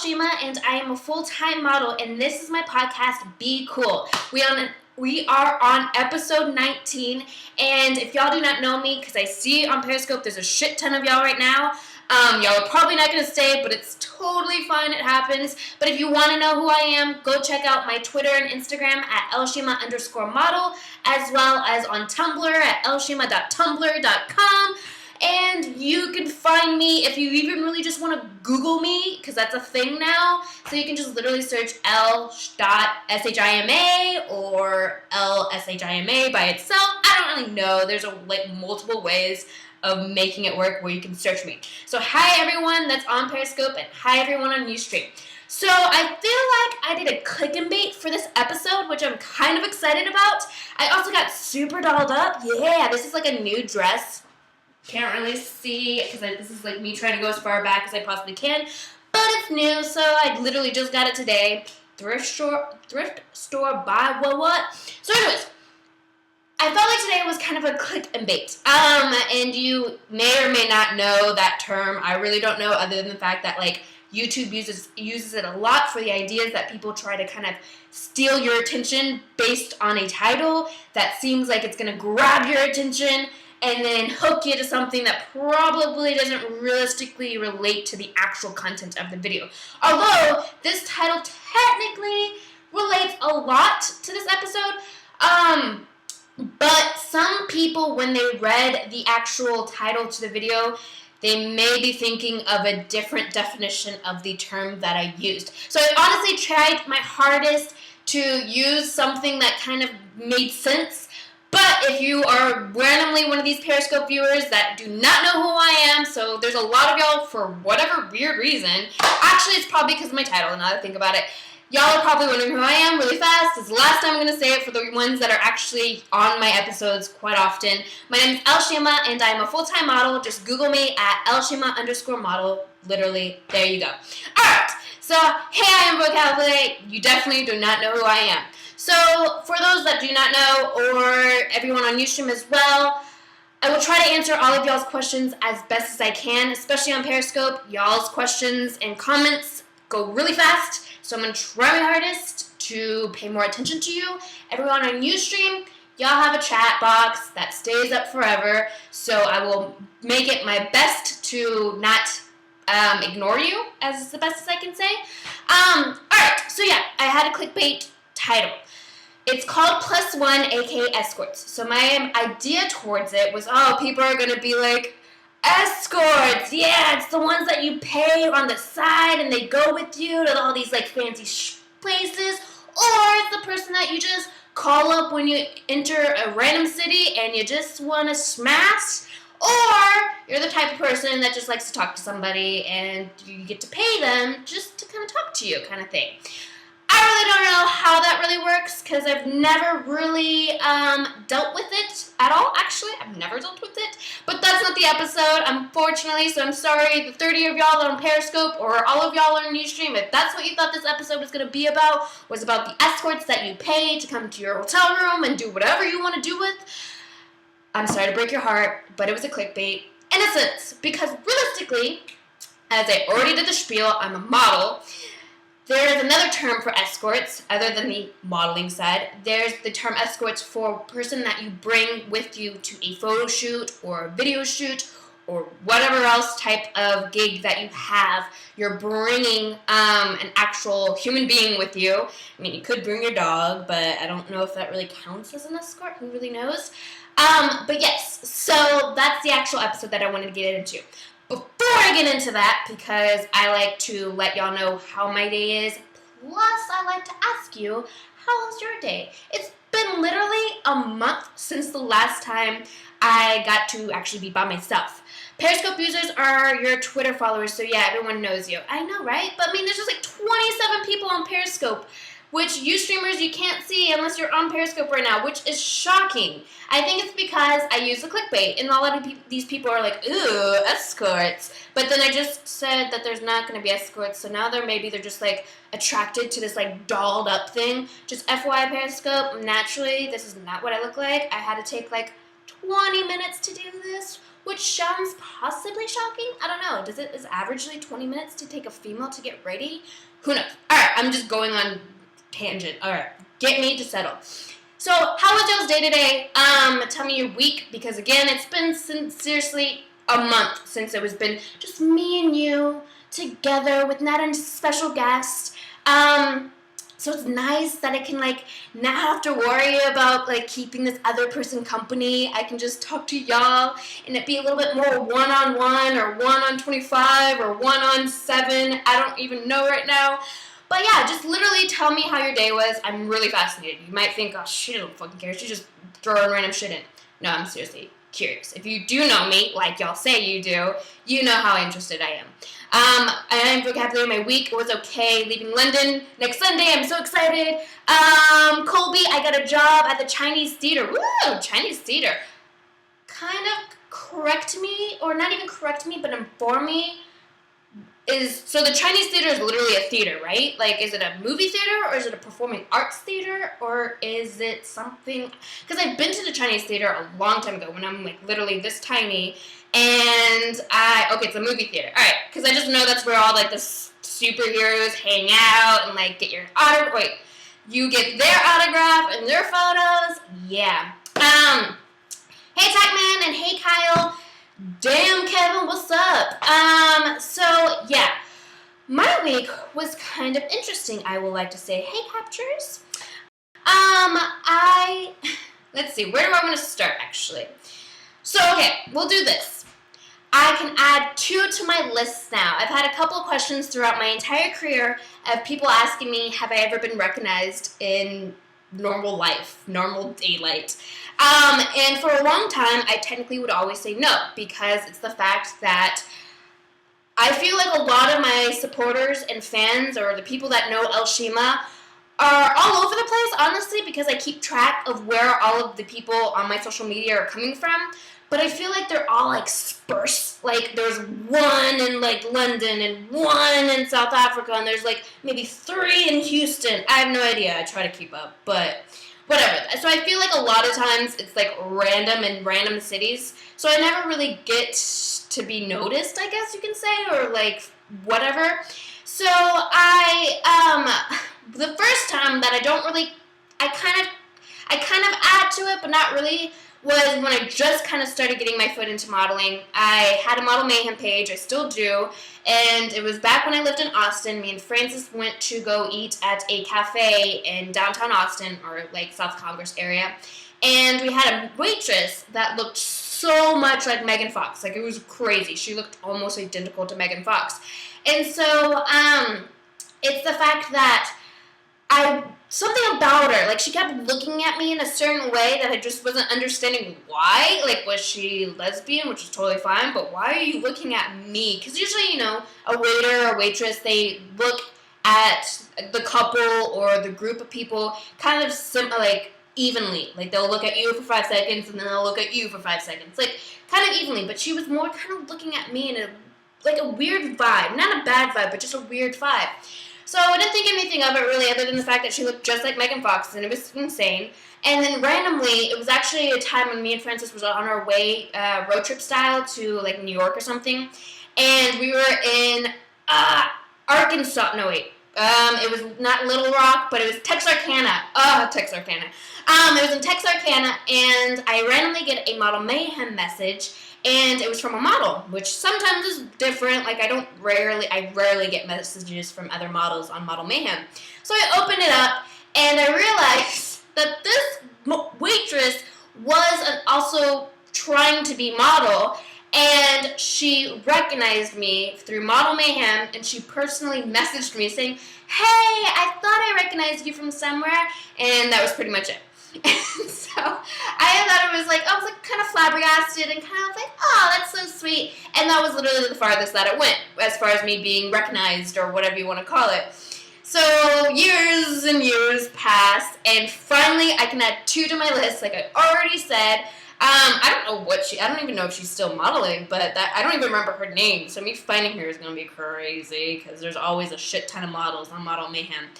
l.shima, and I am a full-time model, and this is my podcast, Be Cool. We are on episode 19, and if y'all do not know me, because I see on Periscope there's a shit ton of y'all right now, y'all are probably not going to stay, but it's totally fine, it happens. But if you want to know who I am, go check out my Twitter and Instagram at l.shima_model, as well as on Tumblr at l.shima.tumblr.com. And you can find me if you even really just want to Google me, because that's a thing now. So you can just literally search l.shima or l.shima by itself. I don't really know. There's multiple ways of making it work where you can search me. So hi everyone that's on Periscope, and hi everyone on Ustream. So I feel like I did a click and bait for this episode, which I'm kind of excited about. I also got super dolled up. Yeah, this is like a new dress. Can't really see because this is like me trying to go as far back as I possibly can, but it's new, so I literally just got it today. Thrift store buy what? So anyways, I felt like today was kind of a click and bait. And you may or may not know that term. I really don't know, other than the fact that like YouTube uses it a lot for the ideas that people try to kind of steal your attention based on a title that seems like it's gonna grab your attention and then hook you to something that probably doesn't realistically relate to the actual content of the video. Although, this title technically relates a lot to this episode, but some people, when they read the actual title to the video, they may be thinking of a different definition of the term that I used. So I honestly tried my hardest to use something that kind of made sense. But if you are randomly one of these Periscope viewers that do not know who I am, so there's a lot of y'all for whatever weird reason, actually it's probably because of my title, now that I think about it, y'all are probably wondering who I am really fast. It's the last time I'm going to say it for the ones that are actually on my episodes quite often. My name is l.shima, and I'm a full-time model. Just Google me at l.shima_model. Literally, there you go. Alright, so hey, I am vocabulary. You definitely do not know who I am. So, for those that do not know, or everyone on Ustream as well, I will try to answer all of y'all's questions as best as I can, especially on Periscope. Y'all's questions and comments go really fast, so I'm going to try my hardest to pay more attention to you. Everyone on Ustream, y'all have a chat box that stays up forever, so I will make it my best to not ignore you, as the best as I can say. Alright, so yeah, I had a clickbait title. It's called +1, aka escorts. So my idea towards it was, people are going to be like, escorts, yeah, it's the ones that you pay on the side and they go with you to all these like fancy places, or it's the person that you just call up when you enter a random city and you just want to smash, or you're the type of person that just likes to talk to somebody and you get to pay them just to kind of talk to you kind of thing. I really don't know how that really works because I've never really dealt with it at all. Actually, I've never dealt with it. But that's not the episode, unfortunately, so I'm sorry. The 30 of y'all on Periscope or all of y'all on Ustream, if that's what you thought this episode was going to be about, was about the escorts that you pay to come to your hotel room and do whatever you want to do with, I'm sorry to break your heart, but it was a clickbait. In a sense, because realistically, as I already did the spiel, I'm a model. There is another term for escorts, other than the modeling side. There's the term escorts for a person that you bring with you to a photo shoot or a video shoot or whatever else type of gig that you have. You're bringing an actual human being with you. I mean, you could bring your dog, but I don't know if that really counts as an escort. Who really knows? But yes, so that's the actual episode that I wanted to get into. Before I get into that, because I like to let y'all know how my day is, plus I like to ask you, how was your day? It's been literally a month since the last time I got to actually be by myself. Periscope users are your Twitter followers, so yeah, everyone knows you. I know, right? But I mean, there's just like 27 people on Periscope, which you streamers you can't see unless you're on Periscope right now, which is shocking. I think it's because I use the clickbait, and a lot of these people are like, ooh, escorts. But then I just said that there's not going to be escorts, so now they're just like attracted to this like dolled up thing. Just FYI Periscope, naturally, this is not what I look like. I had to take like 20 minutes to do this, which sounds possibly shocking. I don't know. Is averagely 20 minutes to take a female to get ready? Who knows? Alright, I'm just going on tangent. Alright, get me to settle. So, how was y'all's day today? Tell me your week, because again, it's been seriously a month since it was been just me and you together with not a special guest. So it's nice that I can, like, not have to worry about, like, keeping this other person company. I can just talk to y'all, and it be a little bit more one-on-one, or 1-on-25, or 1-on-7. I don't even know right now. But yeah, just literally tell me how your day was. I'm really fascinated. You might think, oh, she don't fucking care. She's just throwing random shit in. No, I'm seriously curious. If you do know me, like y'all say you do, you know how interested I am. And vocabulary, my week was okay. Leaving London next Sunday. I'm so excited. Colby, I got a job at the Chinese theater. Woo! Chinese theater. Kind of correct me, or not even correct me, but inform me. So the Chinese theater is literally a theater, right? Like, is it a movie theater, or is it a performing arts theater, or is it something? Because I've been to the Chinese theater a long time ago when I'm, like, literally this tiny, and okay, it's a movie theater. All right, because I just know that's where all, like, the superheroes hang out and, like, get your autograph. Wait, you get their autograph and their photos? Yeah. Hey, Tackman, and hey, Kyle. Damn, Kevin, what's up? So, yeah, my week was kind of interesting, I will like to say. Hey, Captures. Let's see, where do I want to start, actually? So, okay, we'll do this. I can add 2 to my list now. I've had a couple of questions throughout my entire career of people asking me, have I ever been recognized in normal life, normal daylight? And for a long time, I technically would always say no, because it's the fact that I feel like a lot of my supporters and fans, or the people that know l.shima, are all over the place, honestly, because I keep track of where all of the people on my social media are coming from. But I feel like they're all, like, sparse. Like, there's one in, like, London and one in South Africa, and there's, like, maybe 3 in Houston. I have no idea. I try to keep up, but whatever. So I feel like a lot of times it's, like, random in random cities. So I never really get to be noticed, I guess you can say, or, like, whatever. So the first time that I kind of add to it, but not really, was when I just kind of started getting my foot into modeling. I had a Model Mayhem page, I still do, and it was back when I lived in Austin. Me and Francis went to go eat at a cafe in downtown Austin, or like South Congress area, and we had a waitress that looked so much like Megan Fox. Like, it was crazy. She looked almost identical to Megan Fox. And so, it's the fact that something about her, like, she kept looking at me in a certain way that I just wasn't understanding why. Like, was she lesbian, which is totally fine, but why are you looking at me? Because usually, you know, a waiter or waitress, they look at the couple or the group of people kind of like evenly. Like, they'll look at you for 5 seconds, and then they'll look at you for 5 seconds. Like, kind of evenly, but she was more kind of looking at me in a weird vibe. Not a bad vibe, but just a weird vibe. So I didn't think anything of it, really, other than the fact that she looked just like Megan Fox, and it was insane. And then randomly, it was actually a time when me and Francis was on our way, road trip style, to, like, New York or something. And we were in Arkansas. No, wait. It was not Little Rock, but it was Texarkana. Texarkana. It was in Texarkana, and I randomly get a Model Mayhem message, and it was from a model, which sometimes is different. Like, I rarely get messages from other models on Model Mayhem. So I opened it up, and I realized that this waitress was also trying to be model, and she recognized me through Model Mayhem, and she personally messaged me saying, "Hey, I thought I recognized you from somewhere," and that was pretty much it. And so I was kind of flabbergasted and kind of like, oh, that's so sweet. And that was literally the farthest that it went, as far as me being recognized, or whatever you want to call it. So years and years passed, and finally I can add 2 to my list, like I already said. I don't even know if she's still modeling, but I don't even remember her name, so me finding her is going to be crazy, because there's always a shit ton of models on Model Mayhem.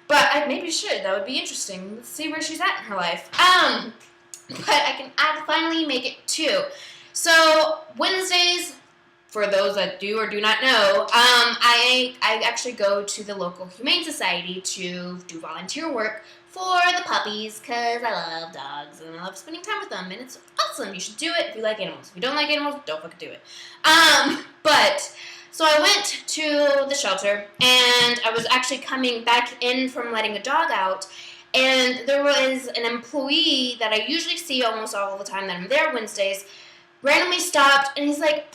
But I maybe should. That would be interesting. Let's see where she's at in her life. but I can finally make it 2. So Wednesdays, for those that do or do not know, I actually go to the local humane society to do volunteer work for the puppies because I love dogs and I love spending time with them, and it's awesome. You should do it if you like animals. If you don't like animals, don't fucking do it. But so I went to the shelter, and I was actually coming back in from letting a dog out, and there was an employee that I usually see almost all the time that I'm there Wednesdays, randomly stopped, and he's like,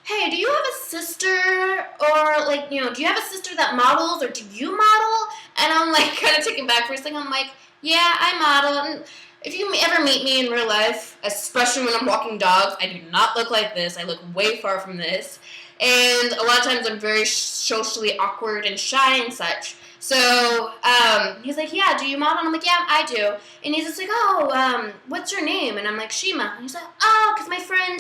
hey, do you have a sister, or, like, you know, do you have a sister that models, or do you model? And I'm, like, kind of taken back for a second. I'm like, yeah, I model, and if you ever meet me in real life, especially when I'm walking dogs, I do not look like this. I look way far from this, and a lot of times I'm very socially awkward and shy and such. So, he's like, yeah, do you model? And I'm like, yeah, I do. And he's just like, oh, what's your name? And I'm like, Shima. And he's like, oh, because my friend,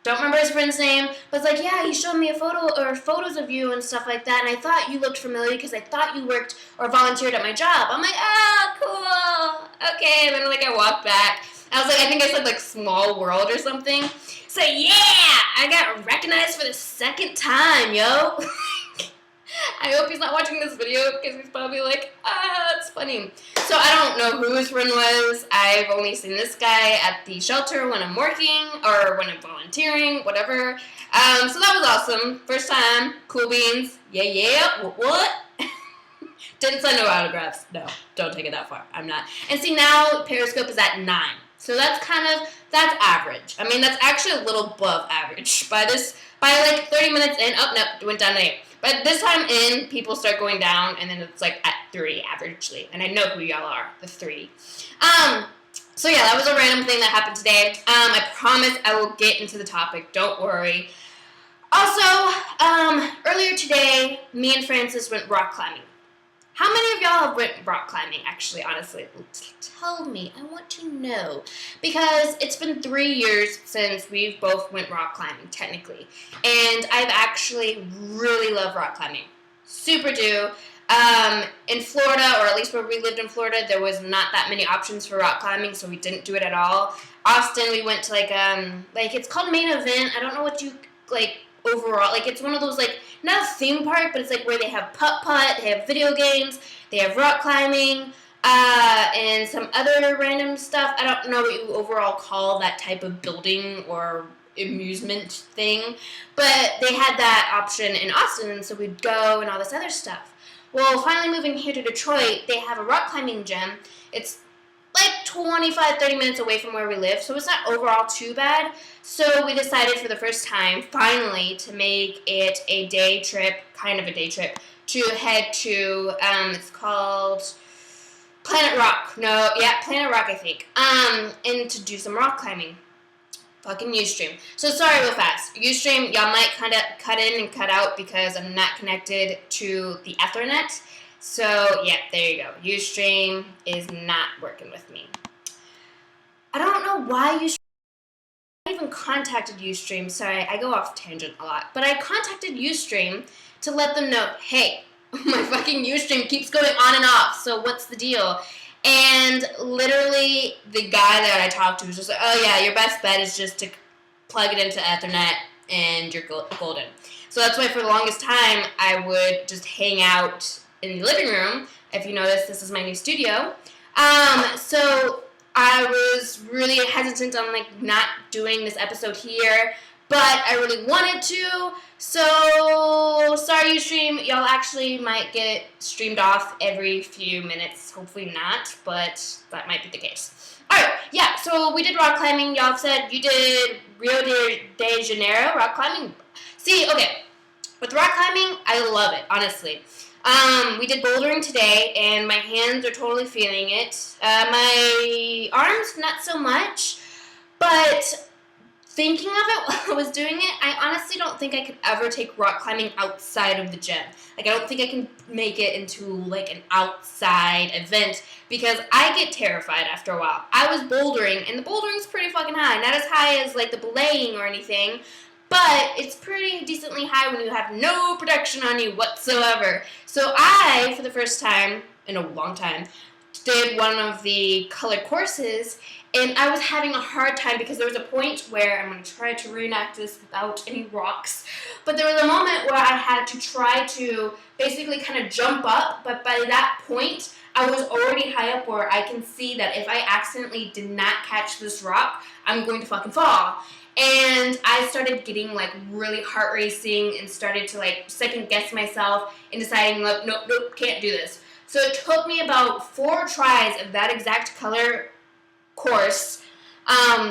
don't remember his friend's name, but it's like, yeah, he showed me a photo or photos of you and stuff like that, and I thought you looked familiar because I thought you worked or volunteered at my job. I'm like, oh, cool, okay. And then, like, I walked back. I was like, I think I said, like, small world or something. So, yeah, I got recognized for the second time, yo. I hope he's not watching this video because he's probably like, it's funny. So I don't know who his friend was. I've only seen this guy at the shelter when I'm working or when I'm volunteering, whatever. So that was awesome. First time, cool beans. Yeah, what? Didn't send no autographs. No, don't take it that far. I'm not. And see, now Periscope is at 9. So that's average. I mean, that's actually a little above average. By like 30 minutes in, it went down to 8. But this time in, people start going down, and then it's like at 3 averagely. And I know who y'all are, the 3. So yeah, that was a random thing that happened today. I promise I will get into the topic. Don't worry. Also, earlier today, me and Francis went rock climbing. How many of y'all have went rock climbing, actually, honestly? Tell me. I want to know. Because it's been 3 years since we've both went rock climbing, technically. And I've actually really loved rock climbing. Super do. In Florida, or at least where we lived in Florida, there was not that many options for rock climbing, so we didn't do it at all. Austin, we went to, like, it's called Main Event. I don't know what you, like, overall, like, it's one of those, like, not a theme park, but it's like where they have putt-putt, they have video games, they have rock climbing, and some other random stuff. I don't know what you overall call that type of building or amusement thing, but they had that option in Austin, and so we'd go and all this other stuff. Well, finally moving here to Detroit, they have a rock climbing gym. It's like 25, 30 minutes away from where we live, so it's not overall too bad. So we decided for the first time, finally, to make it a day trip, kind of a day trip, to head to, it's called Planet Rock. Planet Rock, I think. And to do some rock climbing. Fucking Ustream. So sorry real fast. Ustream, y'all might kind of cut in and cut out because I'm not connected to the Ethernet. So, yeah, there you go. Ustream is not working with me. I don't know why Ustream. I even contacted Ustream. Sorry, I go off tangent a lot. But I contacted Ustream to let them know, hey, my fucking Ustream keeps going on and off, so what's the deal? And literally, the guy that I talked to was just like, oh yeah, your best bet is just to plug it into Ethernet and you're golden. So that's why for the longest time, I would just hang out in the living room. If you notice, this is my new studio. So I was really hesitant on, like, not doing this episode here, but I really wanted to. So, sorry, Ustream. Y'all actually might get it streamed off every few minutes. Hopefully not, but that might be the case. Alright, yeah, so we did rock climbing. Y'all said you did Rio de Janeiro rock climbing. See, okay, with rock climbing, I love it, honestly. We did bouldering today, and my hands are totally feeling it. My arms, not so much, but thinking of it while I was doing it, I honestly don't think I could ever take rock climbing outside of the gym. Like, I don't think I can make it into, like, an outside event because I get terrified after a while. I was bouldering, and the bouldering's pretty fucking high. Not as high as, like, the belaying or anything, but it's pretty decently high when you have no protection on you whatsoever. So I, for the first time in a long time, did one of the colored courses, and I was having a hard time because there was a point where, I'm going to try to reenact this without any rocks, but there was a moment where I had to try to basically kind of jump up, but by that point, I was already high up where I can see that if I accidentally did not catch this rock, I'm going to fucking fall. And I started getting like really heart racing and started to like second guess myself and deciding, like, nope, can't do this. So it took me about 4 tries of that exact color course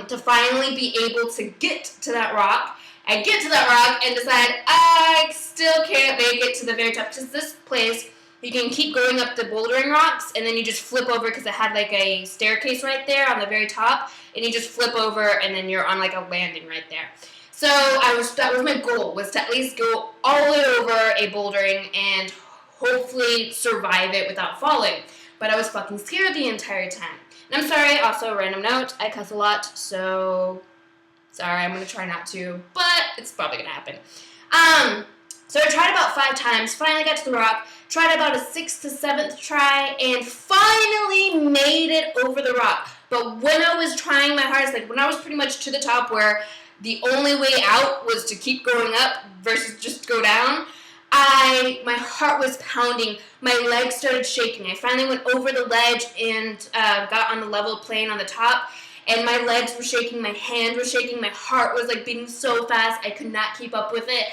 to finally be able to get to that rock. I get to that rock and decide I still can't make it to the very top, because this place, you can keep going up the bouldering rocks, and then you just flip over because it had like a staircase right there on the very top, and you just flip over, and then you're on like a landing right there. So that was my goal, was to at least go all the way over a bouldering and hopefully survive it without falling. But I was fucking scared the entire time. And I'm sorry, also, random note, I cuss a lot, so sorry, I'm going to try not to, but it's probably going to happen. So I tried about 5 times, finally got to the rock, tried about a 6th to 7th try, and finally made it over the rock. But when I was trying my hardest, like when I was pretty much to the top where the only way out was to keep going up versus just go down, my heart was pounding, my legs started shaking. I finally went over the ledge and got on the level plane on the top, and my legs were shaking, my hand was shaking, my heart was like beating so fast, I could not keep up with it.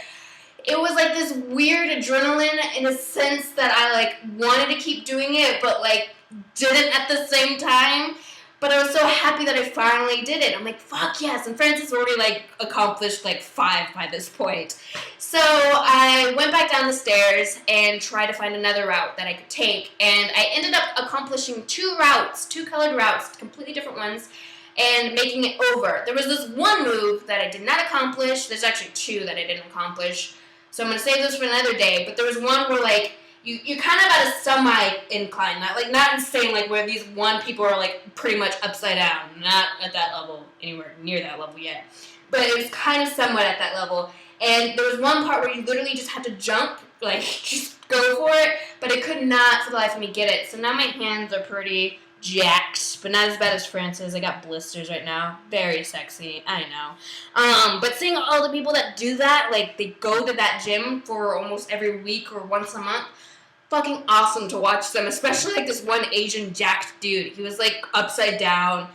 It was like this weird adrenaline in a sense that I like wanted to keep doing it, but like didn't at the same time. But I was so happy that I finally did it. I'm like, fuck yes. And Francis already like accomplished like 5 by this point. So I went back down the stairs and tried to find another route that I could take. And I ended up accomplishing 2 routes, 2 colored routes, completely different ones, and making it over. There was this one move that I did not accomplish. There's actually 2 that I didn't accomplish. So I'm going to save this for another day. But there was one where like, you're kind of at a semi-incline, not insane, like where these one people are like pretty much upside down, not at that level, anywhere near that level yet, but it was kind of somewhat at that level, and there was one part where you literally just had to jump, like just go for it, but I could not for the life of me get it, so now my hands are pretty jacked, but not as bad as Francis. I got blisters right now, very sexy, I know, but seeing all the people that do that, like they go to that gym for almost every week or once a month, fucking awesome to watch them, especially like this one Asian jacked dude. He was like upside down,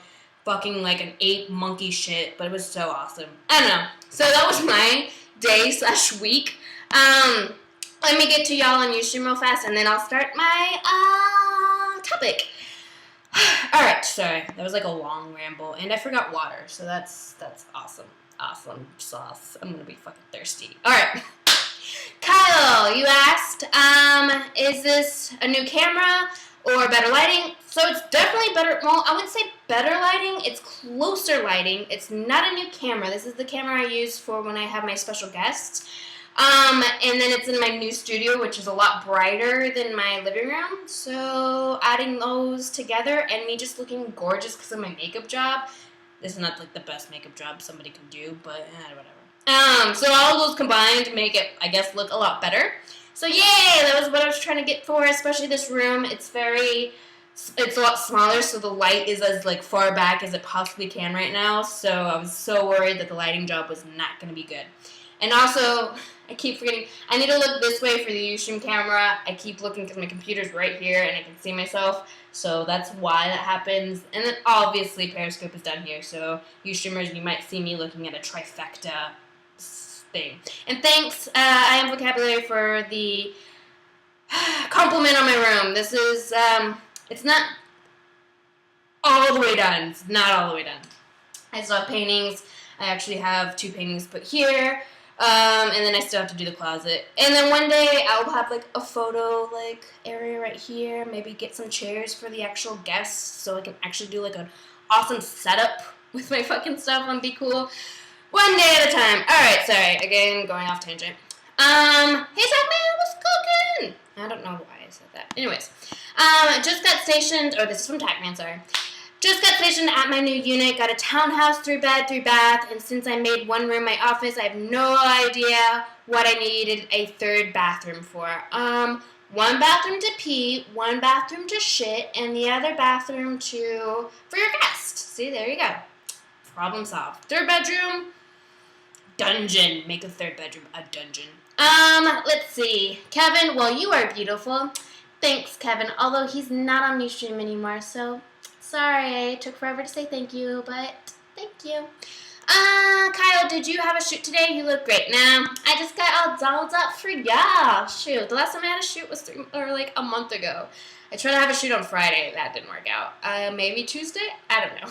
fucking like an ape monkey shit, but it was so awesome. I don't know. So that was my day/week. Let me get to y'all on YouTube real fast, and then I'll start my topic. Alright, sorry. That was like a long ramble, and I forgot water, so that's awesome. Awesome sauce. I'm gonna be fucking thirsty. Alright. Kyle, you asked, is this a new camera or better lighting? So it's definitely better, well, I wouldn't say better lighting, it's closer lighting. It's not a new camera. This is the camera I use for when I have my special guests. And then it's in my new studio, which is a lot brighter than my living room. So adding those together and me just looking gorgeous because of my makeup job. This is not like the best makeup job somebody can do, but whatever. So all of those combined make it, I guess, look a lot better. So yay, that was what I was trying to get for, especially this room. It's a lot smaller, so the light is as like far back as it possibly can right now. So I was so worried that the lighting job was not going to be good. And also, I keep forgetting, I need to look this way for the Ustream camera. I keep looking because my computer's right here and I can see myself. So that's why that happens. And then obviously Periscope is down here. So Ustreamers, you might see me looking at a trifecta thing. And thanks, I am Vocabulary, for the compliment on my room. This is, it's not all the way done. It's not all the way done. I still have paintings. I actually have 2 paintings put here. And then I still have to do the closet. And then one day I'll have like a photo like area right here. Maybe get some chairs for the actual guests so I can actually do like an awesome setup with my fucking stuff and be cool. One day at a time. Alright, sorry. Again, going off tangent. Hey Zachman, what's cooking? I don't know why I said that. Anyways. Just got stationed, this is from Tacman, sorry. Just got stationed at my new unit, got a townhouse, 3-bed, 3-bath, and since I made one room my office, I have no idea what I needed a 3rd bathroom for. one bathroom to pee, one bathroom to shit, and the other bathroom for your guest. See, there you go. Problem solved. Third bedroom, dungeon. Make a third bedroom a dungeon. Let's see. Kevin, well, you are beautiful. Thanks, Kevin. Although he's not on Ustream anymore, so sorry. It took forever to say thank you, but thank you. Kyle, did you have a shoot today? You look great. Nah, I just got all dolled up for y'all. Shoot, the last time I had a shoot was a month ago. I tried to have a shoot on Friday. That didn't work out. Maybe Tuesday? I don't know.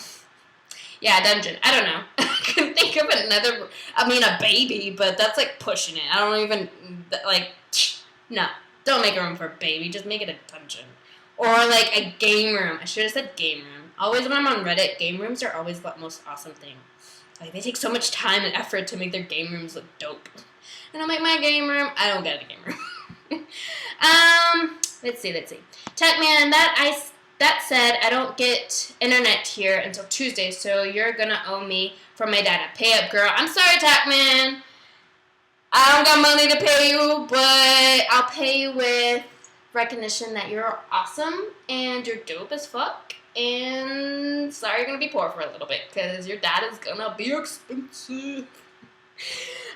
Yeah, dungeon. I don't know. I couldn't think of a baby, but that's like pushing it. I don't even, no. Don't make a room for a baby. Just make it a dungeon. Or like a game room. I should have said game room. Always when I'm on Reddit, game rooms are always the most awesome thing. Like, they take so much time and effort to make their game rooms look dope. And I'm like, my game room, I don't get a game room. Let's see. Techman, that said, I don't get internet here until Tuesday, so you're gonna owe me for my data. Pay up, girl. I'm sorry, Techman. I don't got money to pay you, but I'll pay you with recognition that you're awesome and you're dope as fuck. And sorry you're going to be poor for a little bit, because your dad is going to be expensive.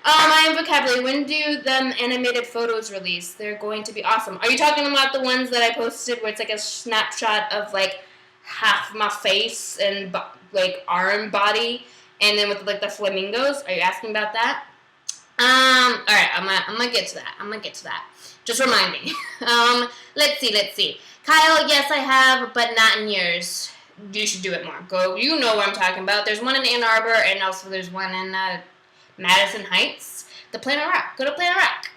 I am vocabulary. When do them animated photos release? They're going to be awesome. Are you talking about the ones that I posted where it's like a snapshot of like half my face and like arm body, and then with like the flamingos? Are you asking about that? Alright, I'm gonna get to that. Just remind me. Let's see. Kyle, yes, I have, but not in yours. You should do it more. Go, you know what I'm talking about. There's one in Ann Arbor, and also there's one in Madison Heights. The Planet Rock. Go to Planet Rock.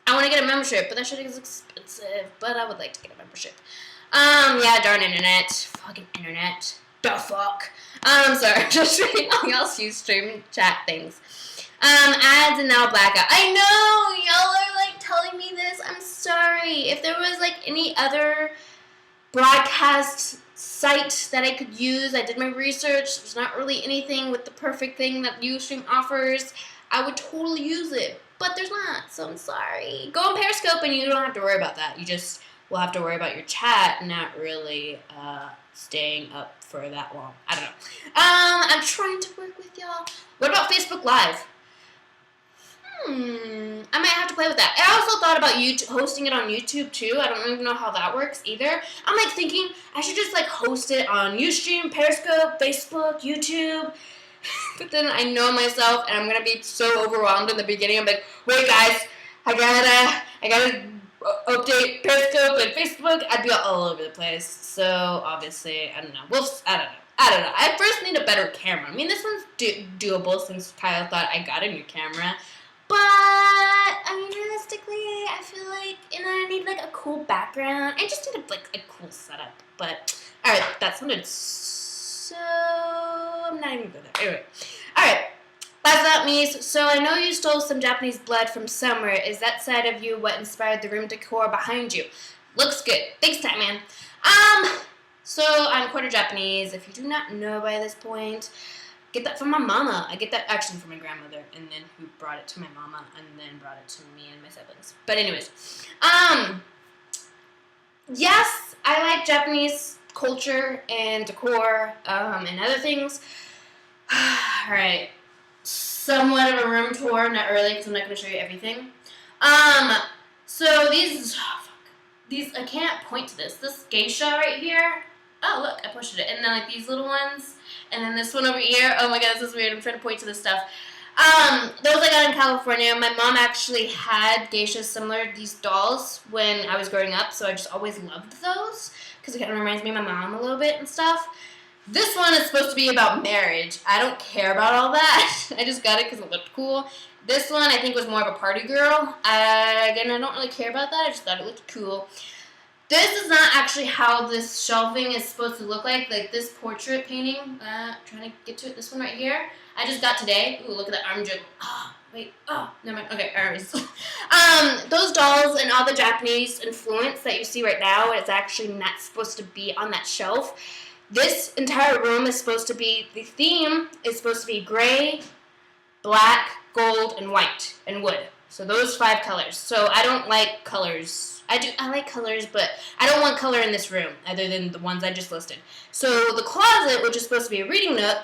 I want to get a membership, but that shit is expensive. But I would like to get a membership. Yeah, darn internet. Fucking internet. The fuck. I'm sorry. Just reading all y'all's Ustream chat things. Ads and now blackout. I know! Y'all are, like, telling me this. I'm sorry. If there was, like, any other broadcast site that I could use, I did my research. There's not really anything with the perfect thing that Ustream offers. I would totally use it. But there's not, so I'm sorry. Go on Periscope and you don't have to worry about that. You just will have to worry about your chat, not really, staying up for that long. I don't know. I'm trying to work with y'all. What about Facebook Live? I might have to play with that. I also thought about hosting it on YouTube too. I don't even know how that works either. I'm like thinking I should just like host it on Ustream, Periscope, Facebook, YouTube. But then I know myself and I'm gonna be so overwhelmed in the beginning. I'm like, wait guys, I gotta update Periscope and Facebook. I'd be all over the place. So obviously, I don't know. I don't know. I first need a better camera. I mean, this one's doable since Kyle thought I got a new camera. But, I mean, realistically, I feel like, I need, like, a cool background. I just need, like, a cool setup. But, alright, that sounded so... I'm not even good at it. Anyway. Alright. Last but not least, so I know you stole some Japanese blood from somewhere. Is that side of you what inspired the room decor behind you? Looks good. Thanks, Tatman. So I'm quarter Japanese. If you do not know by this point... Get that from my mama. I get that actually from my grandmother, and then who brought it to my mama, and then brought it to me and my siblings. But anyways, yes, I like Japanese culture and decor, and other things. All right, somewhat of a room tour, not really, because I'm not going to show you everything. So these, I can't point to this. This geisha right here. Oh, look, I pushed it. And then, like, these little ones. And then this one over here. Oh, my God, this is weird. I'm trying to point to this stuff. Those I got in California. My mom actually had geishas similar to these dolls when I was growing up. So I just always loved those. Because it kind of reminds me of my mom a little bit and stuff. This one is supposed to be about marriage. I don't care about all that. I just got it because it looked cool. This one, I think, was more of a party girl. Again, I don't really care about that. I just thought it looked cool. This is not actually how this shelving is supposed to look like this portrait painting. Trying to get to it. This one right here. I just got today. Ooh, look at that arm jiggle. Oh, wait. Oh, never mind. Okay, anyways. Those dolls and all the Japanese influence that you see right now, it's actually not supposed to be on that shelf. This entire room is supposed to be, the theme is supposed to be gray, black, gold, and white, and wood. So those 5 colors. So I don't like colors. I like colors, but I don't want color in this room other than the ones I just listed. So the closet, which is supposed to be a reading nook,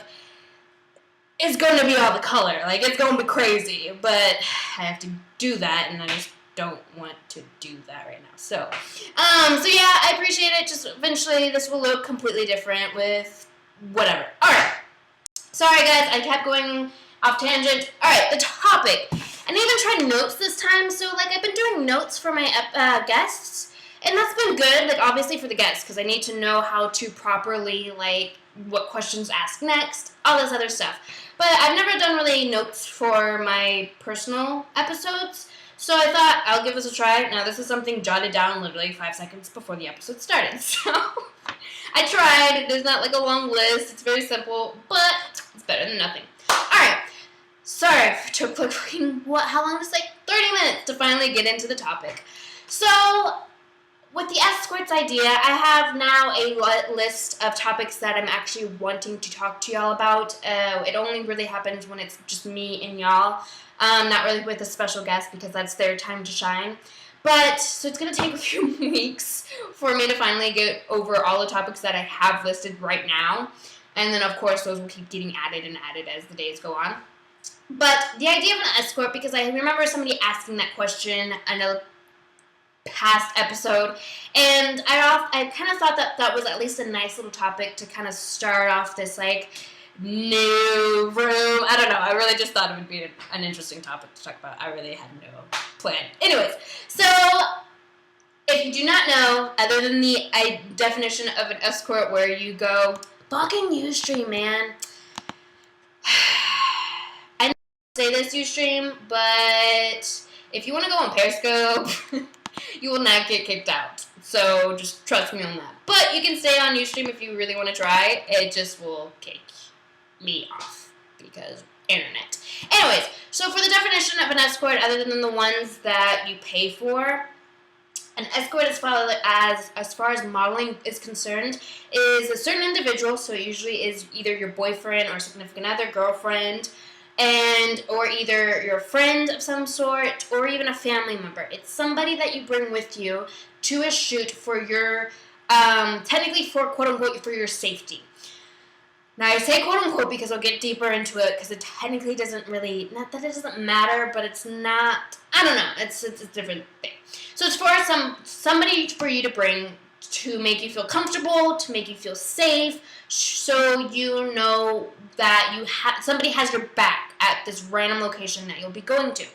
is going to be all the color. Like, it's going to be crazy. But I have to do that, and I just don't want to do that right now. So yeah, I appreciate it. Just eventually this will look completely different with whatever. Alright. Sorry, guys. I kept going off tangent. Alright, the topic. I didn't even try notes this time, so, like, I've been doing notes for my guests, and that's been good, like, obviously for the guests, because I need to know how to properly, like, what questions ask next, all this other stuff. But I've never done really notes for my personal episodes, so I thought I'll give this a try. Now, this is something jotted down literally 5 seconds before the episode started, so I tried. There's not, like, a long list. It's very simple, but it's better than nothing. Alright. Sorry, it took like how long? Just like 30 minutes to finally get into the topic. So, with the escorts idea, I have now a list of topics that I'm actually wanting to talk to y'all about. It only really happens when it's just me and y'all, not really with a special guest because that's their time to shine. But, so it's going to take a few weeks for me to finally get over all the topics that I have listed right now. And then, of course, those will keep getting added and added as the days go on. But the idea of an escort, because I remember somebody asking that question in a past episode, and I kind of thought that was at least a nice little topic to kind of start off this, like, new room. I don't know. I really just thought it would be an interesting topic to talk about. I really had no plan. Anyways, so if you do not know, other than the definition of an escort where you go, fucking Ustream, man. Say this, Ustream, but if you want to go on Periscope, you will not get kicked out. So just trust me on that. But you can stay on Ustream if you really want to try. It just will kick me off because internet. Anyways, so for the definition of an escort, other than the ones that you pay for, an escort, as far as modeling is concerned, is a certain individual. So it usually is either your boyfriend or significant other, girlfriend, or either your friend of some sort, or even a family member. It's somebody that you bring with you to a shoot for your, technically for quote-unquote, for your safety. Now, I say quote-unquote because I'll get deeper into it, because it technically doesn't really, not that it doesn't matter, but it's not, I don't know, it's a different thing. So it's for somebody for you to bring to make you feel comfortable, to make you feel safe, so you know that somebody has your back at this random location that you'll be going to.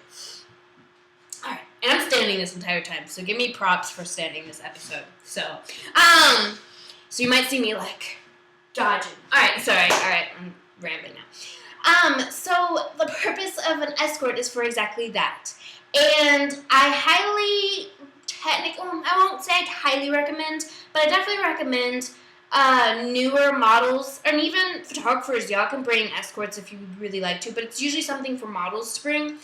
Alright, and I'm standing this entire time, so give me props for standing this episode. So you might see me, like, dodging. Alright, I'm rambling now. So the purpose of an escort is for exactly that. And I won't say I'd highly recommend, but I definitely recommend newer models, and even photographers. Y'all can bring escorts if you really like to, but it's usually something for models to bring.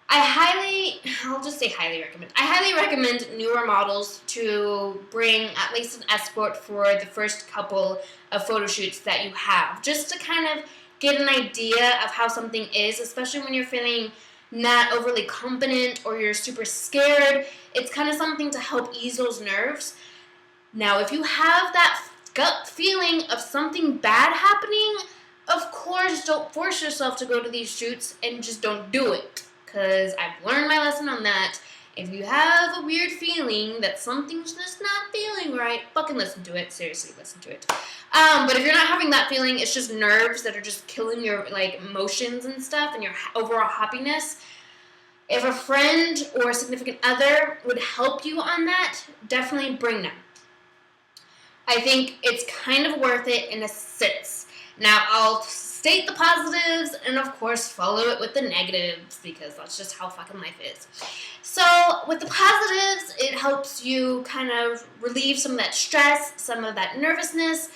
I'll just say highly recommend. I highly recommend newer models to bring at least an escort for the first couple of photo shoots that you have, just to kind of get an idea of how something is, especially when you're feeling not overly confident or you're super scared. It's kind of something to help ease those nerves. Now, if you have that gut feeling of something bad happening, of course, don't force yourself to go to these shoots and just don't do it. Because I've learned my lesson on that. If you have a weird feeling that something's just not feeling right, fucking listen to it. Seriously, listen to it. But if you're not having that feeling, it's just nerves that are just killing your, like, emotions and stuff and your overall happiness. If a friend or a significant other would help you on that, definitely bring them. I think it's kind of worth it in a sense. Now, I'll state the positives and, of course, follow it with the negatives, because that's just how fucking life is. So, with the positives, it helps you kind of relieve some of that stress, some of that nervousness.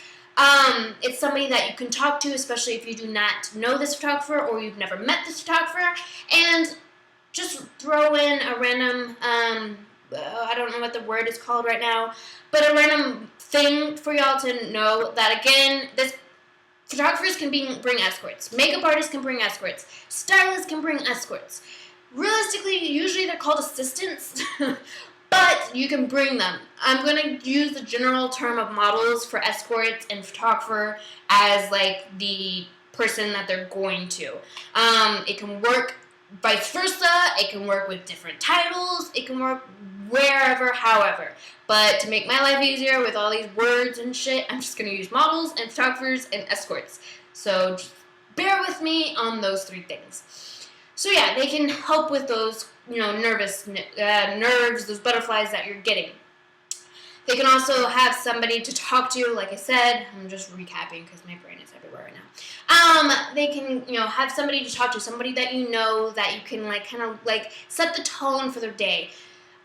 It's somebody that you can talk to, especially if you do not know this photographer or you've never met this photographer, and just throw in a random, I don't know what the word is called right now, but a random thing for y'all to know that, again, this photographers can bring escorts. Makeup artists can bring escorts. Stylists can bring escorts. Realistically, usually they're called assistants, but you can bring them. I'm going to use the general term of models for escorts and photographer as like the person that they're going to. It can work vice versa. It can work with different titles. It can work wherever, however. But to make my life easier with all these words and shit, I'm just going to use models and photographers and escorts. So just bear with me on those 3 things. So yeah, they can help with those, nerves, those butterflies that you're getting. They can also have somebody to talk to, like I said. I'm just recapping because my brain is everywhere right now. They can, have somebody to talk to, somebody that that you can kind of set the tone for their day.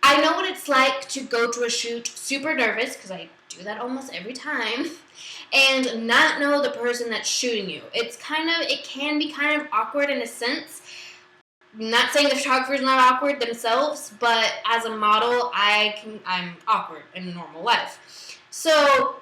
I know what it's like to go to a shoot super nervous, because I do that almost every time, and not know the person that's shooting you. It can be kind of awkward in a sense. Not saying the photographer's not awkward themselves, but as a model, I'm awkward in normal life. So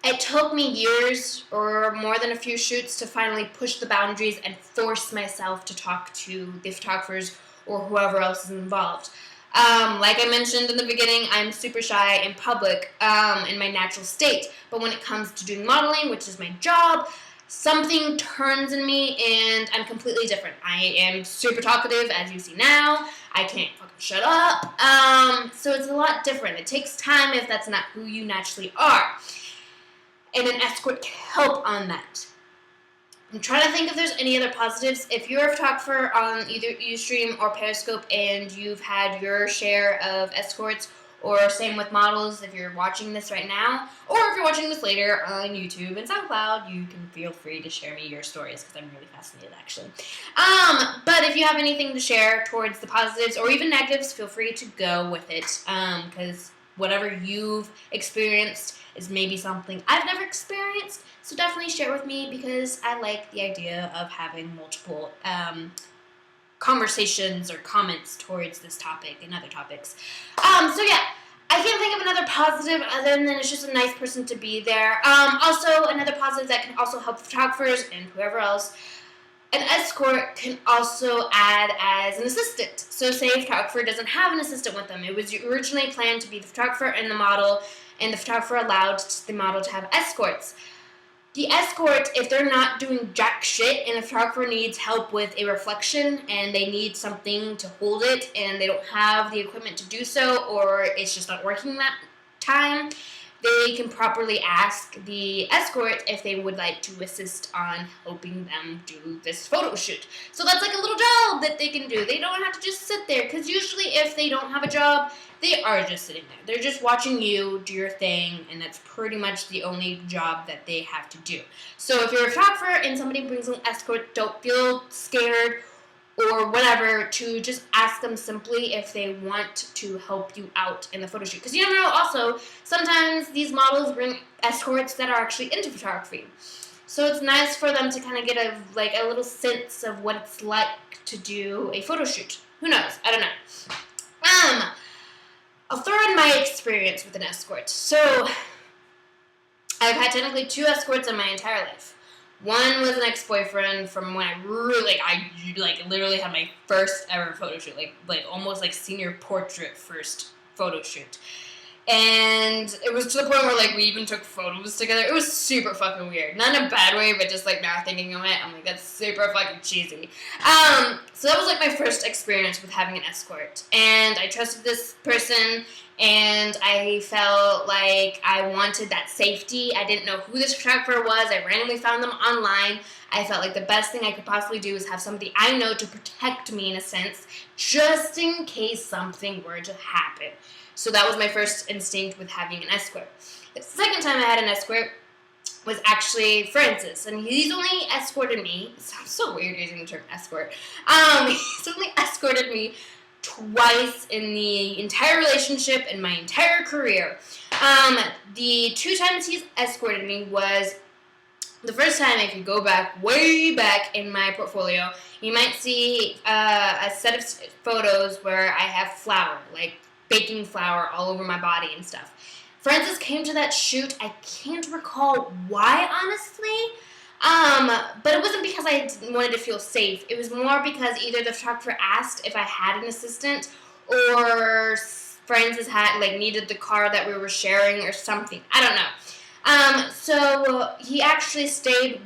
it took me years or more than a few shoots to finally push the boundaries and force myself to talk to the photographers or whoever else is involved. Like I mentioned in the beginning, I'm super shy in public in my natural state. But when it comes to doing modeling, which is my job, something turns in me and I'm completely different. I am super talkative, as you see now. I can't fucking shut up. So it's a lot different. It takes time if that's not who you naturally are. And an escort can help on that. I'm trying to think if there's any other positives. If you're a photographer on either Ustream or Periscope and you've had your share of escorts, or same with models, if you're watching this right now, or if you're watching this later on YouTube and SoundCloud, you can feel free to share me your stories, because I'm really fascinated, actually. But if you have anything to share towards the positives or even negatives, feel free to go with it, because whatever you've experienced is maybe something I've never experienced, so definitely share with me, because I like the idea of having multiple conversations or comments towards this topic and other topics. So yeah, I can't think of another positive other than it's just a nice person to be there. Also, another positive that can also help photographers and whoever else, an escort can also add as an assistant. So say a photographer doesn't have an assistant with them. It was originally planned to be the photographer and the model, and the photographer allowed the model to have escorts. The escort, if they're not doing jack shit and the photographer needs help with a reflection and they need something to hold it and they don't have the equipment to do so, or it's just not working that time, they can properly ask the escort if they would like to assist on helping them do this photo shoot. So that's like a little job that they can do. They don't have to just sit there, because usually if they don't have a job, they are just sitting there. They're just watching you do your thing, and that's pretty much the only job that they have to do. So if you're a photographer and somebody brings an escort, don't feel scared or whatever to just ask them simply if they want to help you out in the photo shoot. Because you never know, also, sometimes these models bring escorts that are actually into photography. So it's nice for them to kind of get a little sense of what it's like to do a photo shoot. Who knows? I don't know. I'll throw in my experience with an escort. So I've had technically 2 escorts in my entire life. One was an ex-boyfriend from when I literally had my first ever photo shoot, almost like senior portrait first photo shoot. And it was to the point where we even took photos together. It was super fucking weird. Not in a bad way, but just now thinking of it, I'm like, that's super fucking cheesy. So that was my first experience with having an escort. And I trusted this person, and I felt like I wanted that safety. I didn't know who this photographer was. I randomly found them online. I felt like the best thing I could possibly do is have somebody I know to protect me in a sense, just in case something were to happen. So that was my first instinct with having an escort. The second time I had an escort was actually Francis, and he's only escorted me. It sounds so weird using the term escort. He's only escorted me twice in the entire relationship and my entire career. The 2 times he's escorted me was the first time. If you go way back in my portfolio, you might see a set of photos where I have flour, baking flour all over my body and stuff. Francis came to that shoot. I can't recall why, honestly. But it wasn't because I wanted to feel safe. It was more because either the photographer asked if I had an assistant, or friends had needed the car that we were sharing or something. I don't know. So he actually stayed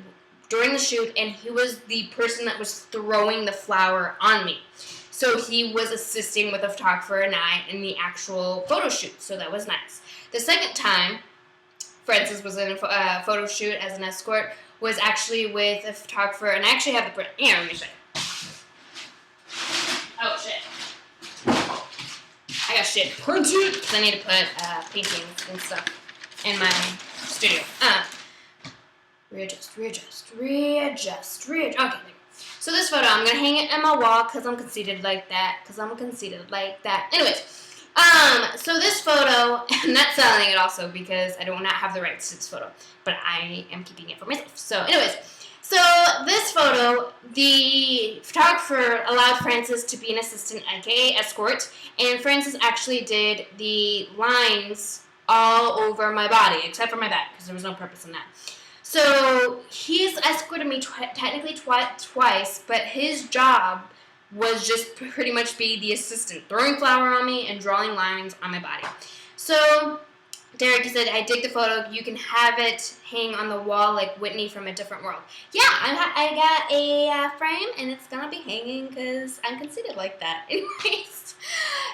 during the shoot, and he was the person that was throwing the flower on me. So he was assisting with the photographer and I in the actual photo shoot. So that was nice. The second time Francis was in a photo shoot as an escort was actually with a photographer, and I actually have the print. Here, let me show you. Oh, shit. I got shit printed because I need to put paintings and stuff in my studio. Readjust. Okay, there you go. So this photo, I'm going to hang it on my wall because I'm conceited like that. Anyways, so this photo, I'm not selling it also because I do not have the rights to this photo, but I am keeping it for myself. So anyways, so this photo, the photographer allowed Francis to be an assistant, aka escort, and Francis actually did the lines all over my body, except for my back, because there was no purpose in that. So he's escorted me technically twice, but his job was just pretty much be the assistant, throwing flour on me and drawing lines on my body. So Derek said, I dig the photo. You can have it hang on the wall like Whitney from A Different World. Yeah, I got a frame, and it's going to be hanging because I'm conceited like that. Anyways,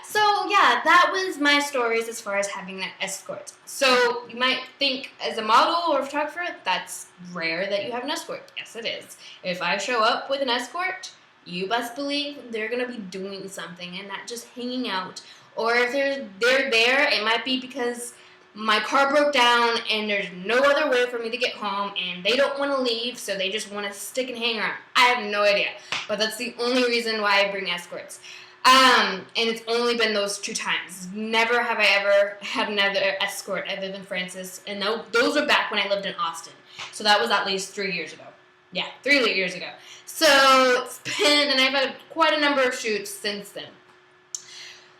so yeah, that was my stories as far as having an escort. So you might think as a model or photographer, that's rare that you have an escort. Yes, it is. If I show up with an escort, you best believe they're going to be doing something and not just hanging out. Or if they're there, it might be because my car broke down and there's no other way for me to get home and they don't want to leave, so they just want to stick and hang around. I have no idea. But that's the only reason why I bring escorts. And it's only been those 2 times. Never have I ever had another escort other than Francis. And those were back when I lived in Austin. So that was at least 3 years ago. Yeah, 3 years ago. So it's been, and I've had quite a number of shoots since then.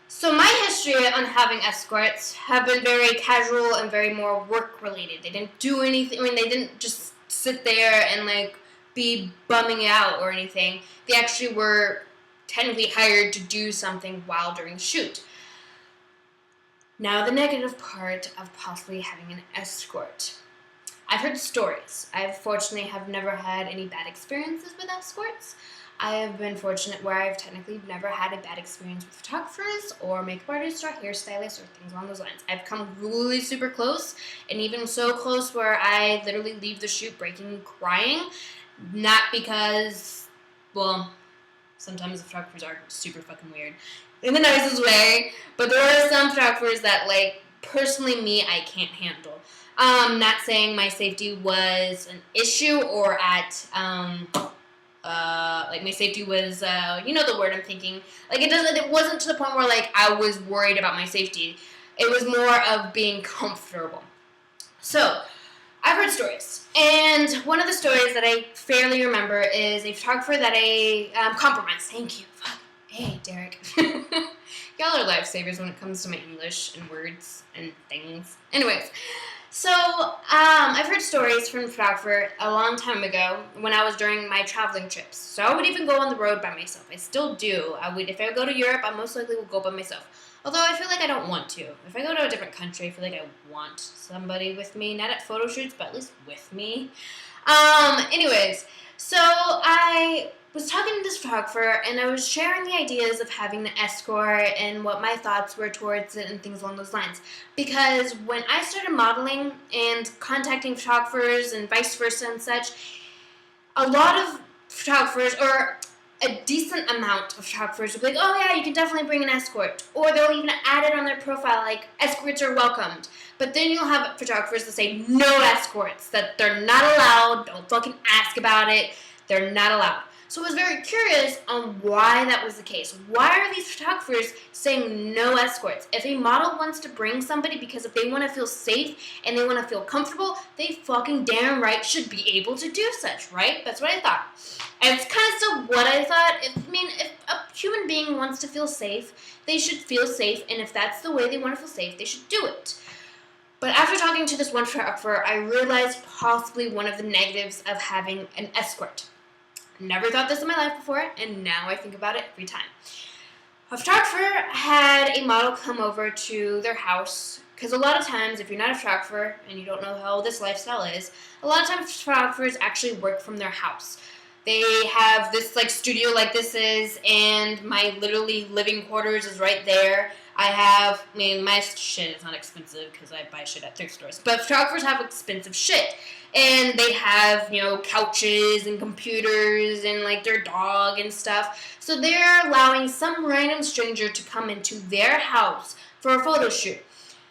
So my history on having escorts have been very casual and very more work-related. They didn't do anything. I mean, they didn't just sit there and, be bumming out or anything. They actually were technically hired to do something while during the shoot. Now, the negative part of possibly having an escort. I've heard stories. I fortunately have never had any bad experiences with escorts. I have been fortunate where I've technically never had a bad experience with photographers or makeup artists or hairstylists or things along those lines. I've come really super close, and even so close where I literally leave the shoot breaking and crying. Not because, well, sometimes the photographers are super fucking weird in the nicest way, but there are some photographers that, personally me, I can't handle. Not saying my safety was an issue or at, my safety was, you know the word I'm thinking. It wasn't to the point where, I was worried about my safety. It was more of being comfortable. So, I've heard stories. And one of the stories that I fairly remember is a photographer that I compromised. Thank you. Fuck. Hey, Derek. Y'all are lifesavers when it comes to my English and words and things. Anyways. So, I've heard stories from a photographer a long time ago when I was during my traveling trips. So I would even go on the road by myself. I still do. If I go to Europe, I most likely will go by myself. Although I feel like I don't want to. If I go to a different country, I feel like I want somebody with me. Not at photo shoots, but at least with me. Anyways, so I was talking to this photographer, and I was sharing the ideas of having an escort and what my thoughts were towards it and things along those lines. Because when I started modeling and contacting photographers and vice versa and such, a lot of photographers, or a decent amount of photographers, will be like, oh yeah, you can definitely bring an escort. Or they'll even add it on their profile, like, escorts are welcomed. But then you'll have photographers that say, no escorts, that they're not allowed, don't fucking ask about it, they're not allowed. So I was very curious on why that was the case. Why are these photographers saying no escorts? If a model wants to bring somebody because if they want to feel safe and they want to feel comfortable, they fucking damn right should be able to do such, right? That's what I thought. And it's kind of still what I thought. If a human being wants to feel safe, they should feel safe, and if that's the way they want to feel safe, they should do it. But after talking to this one photographer, I realized possibly one of the negatives of having an escort. Never thought this in my life before, and now I think about it every time. A photographer had a model come over to their house, because a lot of times, if you're not a photographer and you don't know how this lifestyle is, a lot of times photographers actually work from their house. They have this like studio like this is, and my literally living quarters is right there. I mean, my shit is not expensive because I buy shit at thrift stores, but photographers have expensive shit. And they have, couches and computers and like their dog and stuff. So they're allowing some random stranger to come into their house for a photo shoot.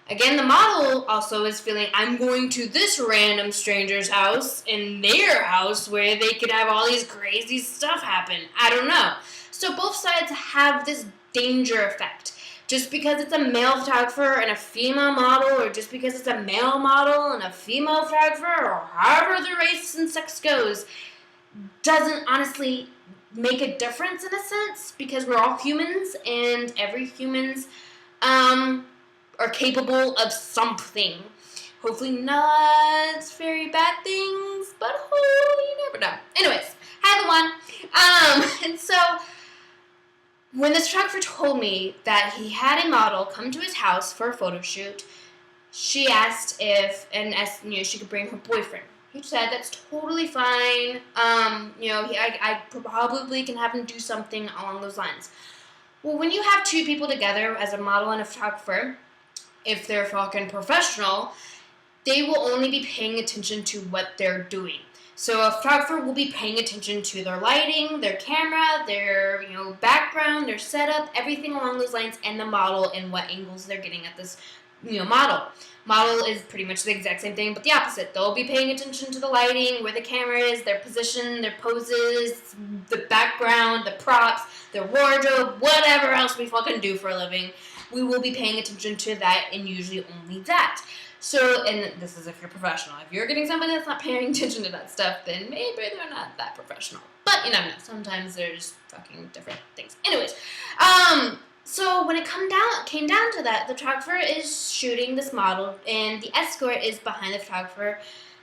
Again, the model also is feeling, I'm going to this random stranger's house in their house where they could have all these crazy stuff happen. I don't know. So both sides have this danger effect. Just because it's a male photographer and a female model, or just because it's a male model and a female photographer, or however the race and sex goes, doesn't honestly make a difference in a sense, because we're all humans, and every humans are capable of something. Hopefully not very bad things, but hopefully you never know. Anyways, hi everyone. And so when this photographer told me that he had a model come to his house for a photo shoot, she asked if she could bring her boyfriend. He said that's totally fine. I probably can have him do something along those lines. Well, when you have two people together as a model and a photographer, if they're fucking professional, they will only be paying attention to what they're doing. So a photographer will be paying attention to their lighting, their camera, their background, their setup, everything along those lines, and the model and what angles they're getting at this model. Model is pretty much the exact same thing, but the opposite. They'll be paying attention to the lighting, where the camera is, their position, their poses, the background, the props, their wardrobe, whatever else we fucking do for a living. We will be paying attention to that, and usually only that. So, and this is if you're professional. If you're getting somebody that's not paying attention to that stuff, then maybe they're not that professional. But you never know. Sometimes there's fucking different things. Anyways, so when it came down to that, the photographer is shooting this model, and the escort is behind the photographer,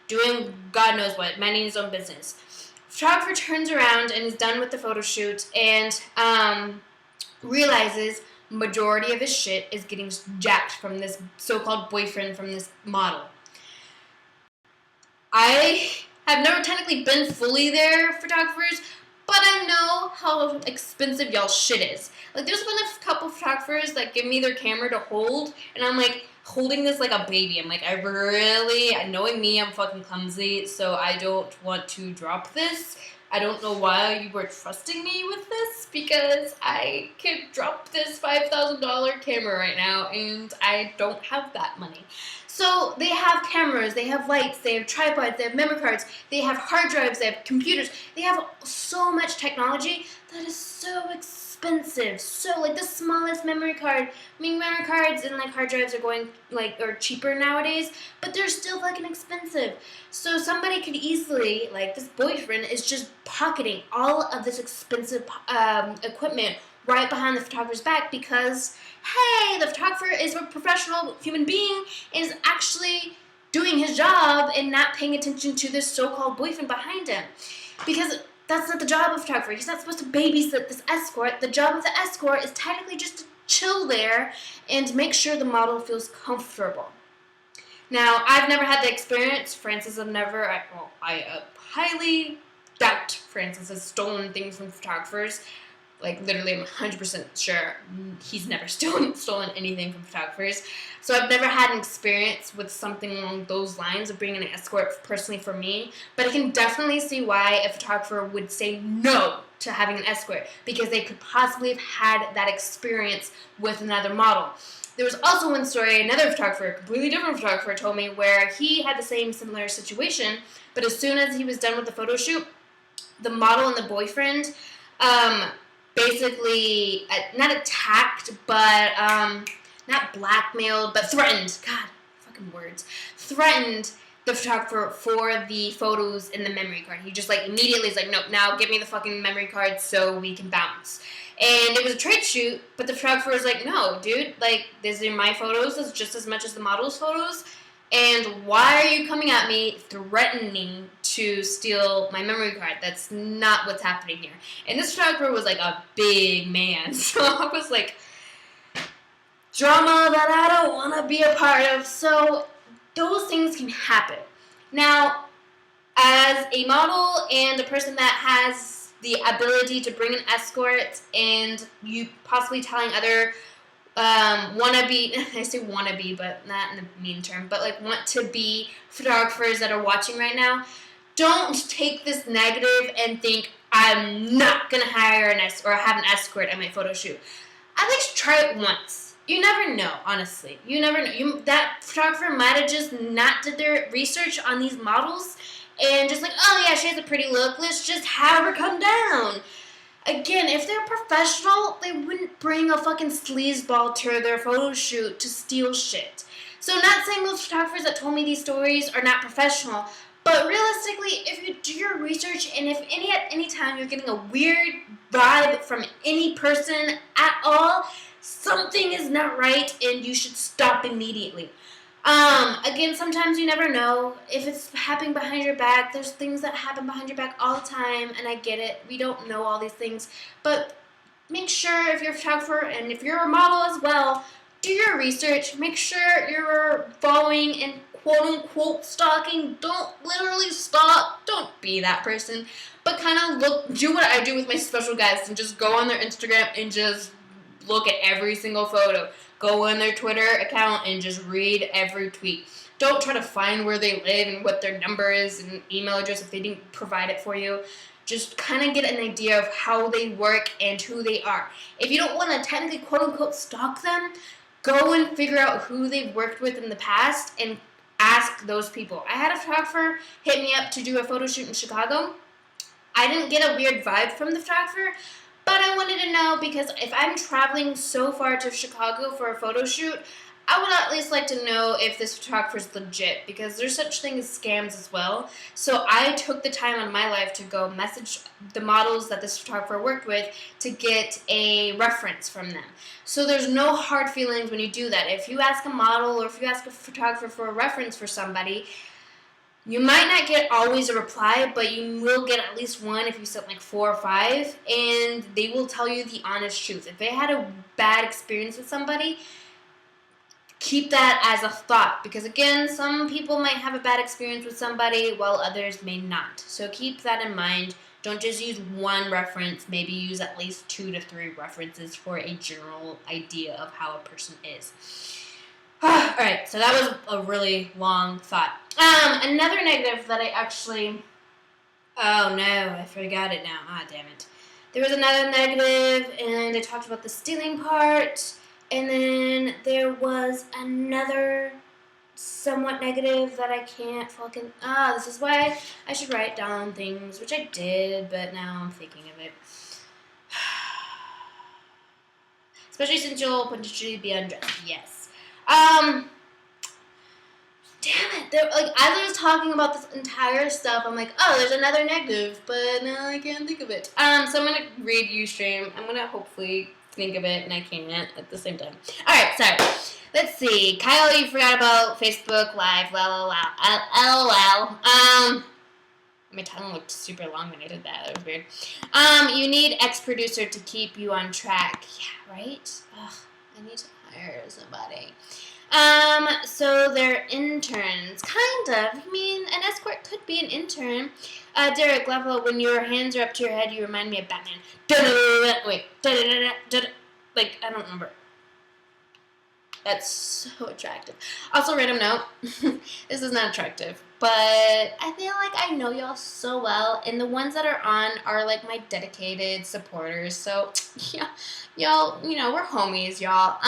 doing God knows what, minding his own business. Photographer turns around and is done with the photo shoot, and realizes majority of his shit is getting jacked from this so-called boyfriend from this model. I have never technically been fully their photographers, but I know how expensive y'all shit is. Like, there's been a couple photographers that give me their camera to hold, and I'm like holding this like a baby. I'm like, knowing me, I'm fucking clumsy, so I don't want to drop this. I don't know why you were trusting me with this, because I could drop this $5,000 camera right now, and I don't have that money. So they have cameras, they have lights, they have tripods, they have memory cards, they have hard drives, they have computers. They have so much technology that is so expensive. So like the smallest memory card, memory cards and like hard drives are cheaper nowadays, but they're still fucking expensive. So somebody could easily, like this boyfriend is just pocketing all of this expensive equipment right behind the photographer's back, because hey, the photographer is a professional human being, is actually doing his job and not paying attention to this so-called boyfriend behind him. Because that's not the job of a photographer. He's not supposed to babysit this escort. The job of the escort is technically just to chill there and make sure the model feels comfortable. Now, I've never had the experience. Francis have never. I highly doubt Francis has stolen things from photographers. Like, literally, I'm 100% sure he's never stolen anything from photographers. So I've never had an experience with something along those lines of bringing an escort personally for me. But I can definitely see why a photographer would say no to having an escort, because they could possibly have had that experience with another model. There was also one story, another photographer, a completely different photographer, told me where he had the same similar situation, but as soon as he was done with the photo shoot, the model and the boyfriend basically, not attacked, but not blackmailed, but threatened. God, fucking words. Threatened the photographer for the photos in the memory card. He just immediately is like, no, now give me the fucking memory card so we can bounce. And it was a trade shoot, but the photographer was like, no, dude, these are my photos, it's just as much as the model's photos. And why are you coming at me threatening to steal my memory card? That's not what's happening here. And this photographer was like a big man. So I was like, drama that I don't want to be a part of. So those things can happen. Now, as a model and a person that has the ability to bring an escort, and you possibly telling other wannabe, I say wannabe, but not in a mean term, but like want to be photographers that are watching right now, don't take this negative and think, I'm not going to hire or have an escort at my photo shoot. At least try it once. You never know, honestly. You never know. That photographer might have just not did their research on these models and just like, oh yeah, she has a pretty look, let's just have her come down. Again, if they're professional, they wouldn't bring a fucking sleazeball to their photo shoot to steal shit. So not saying those photographers that told me these stories are not professional, but realistically, if you do your research and if at any time you're getting a weird vibe from any person at all, something is not right and you should stop immediately. Again, sometimes you never know if it's happening behind your back. There's things that happen behind your back all the time, and I get it. We don't know all these things, but make sure if you're a photographer and if you're a model as well, do your research. Make sure you're following and quote-unquote stalking. Don't literally stalk. Don't be that person, but kind of do what I do with my special guests and just go on their Instagram and just look at every single photo. Go on their Twitter account and just read every tweet. Don't try to find where they live and what their number is and email address if they didn't provide it for you. Just kind of get an idea of how they work and who they are. If you don't want to technically quote-unquote stalk them, go and figure out who they've worked with in the past and ask those people. I had a photographer hit me up to do a photo shoot in Chicago. I didn't get a weird vibe from the photographer, but I wanted to know because if I'm traveling so far to Chicago for a photo shoot, I would at least like to know if this photographer is legit because there's such thing as scams as well. So I took the time out of my life to go message the models that this photographer worked with to get a reference from them. So there's no hard feelings when you do that. If you ask a model or if you ask a photographer for a reference for somebody, you might not get always a reply, but you will get at least one if you sent like 4 or 5, and they will tell you the honest truth. If they had a bad experience with somebody, keep that as a thought, because again, some people might have a bad experience with somebody while others may not. So keep that in mind. Don't just use one reference, maybe use at least 2 to 3 references for a general idea of how a person is. Alright, so that was a really long thought. Another negative that I actually... Oh no, I forgot it now. Ah, damn it. There was another negative, and I talked about the stealing part, and then there was another somewhat negative that I can't fucking... this is why I should write down things, which I did, but now I'm thinking of it. Especially since you'll potentially be undressed. Yes. Damn it. Like, as I was talking about this entire stuff, I'm like, oh, there's another negative, but now I can't think of it. So I'm going to read Ustream. I'm going to hopefully think of it, and I can't at the same time. Alright, sorry. Let's see. Kyle, you forgot about Facebook Live. LOL. My tongue looked super long when I did that. That was weird. You need ex-producer to keep you on track. Yeah, right? Ugh, I need to hire somebody. So they're interns. Kind of. I mean, an escort could be an intern. Derek Level, when your hands are up to your head, you remind me of Batman. Wait. Like, I don't remember. That's so attractive. Also, random note. This is not attractive. But I feel like I know y'all so well. And the ones that are on are, like, my dedicated supporters. So, yeah. Y'all, you know, we're homies, y'all.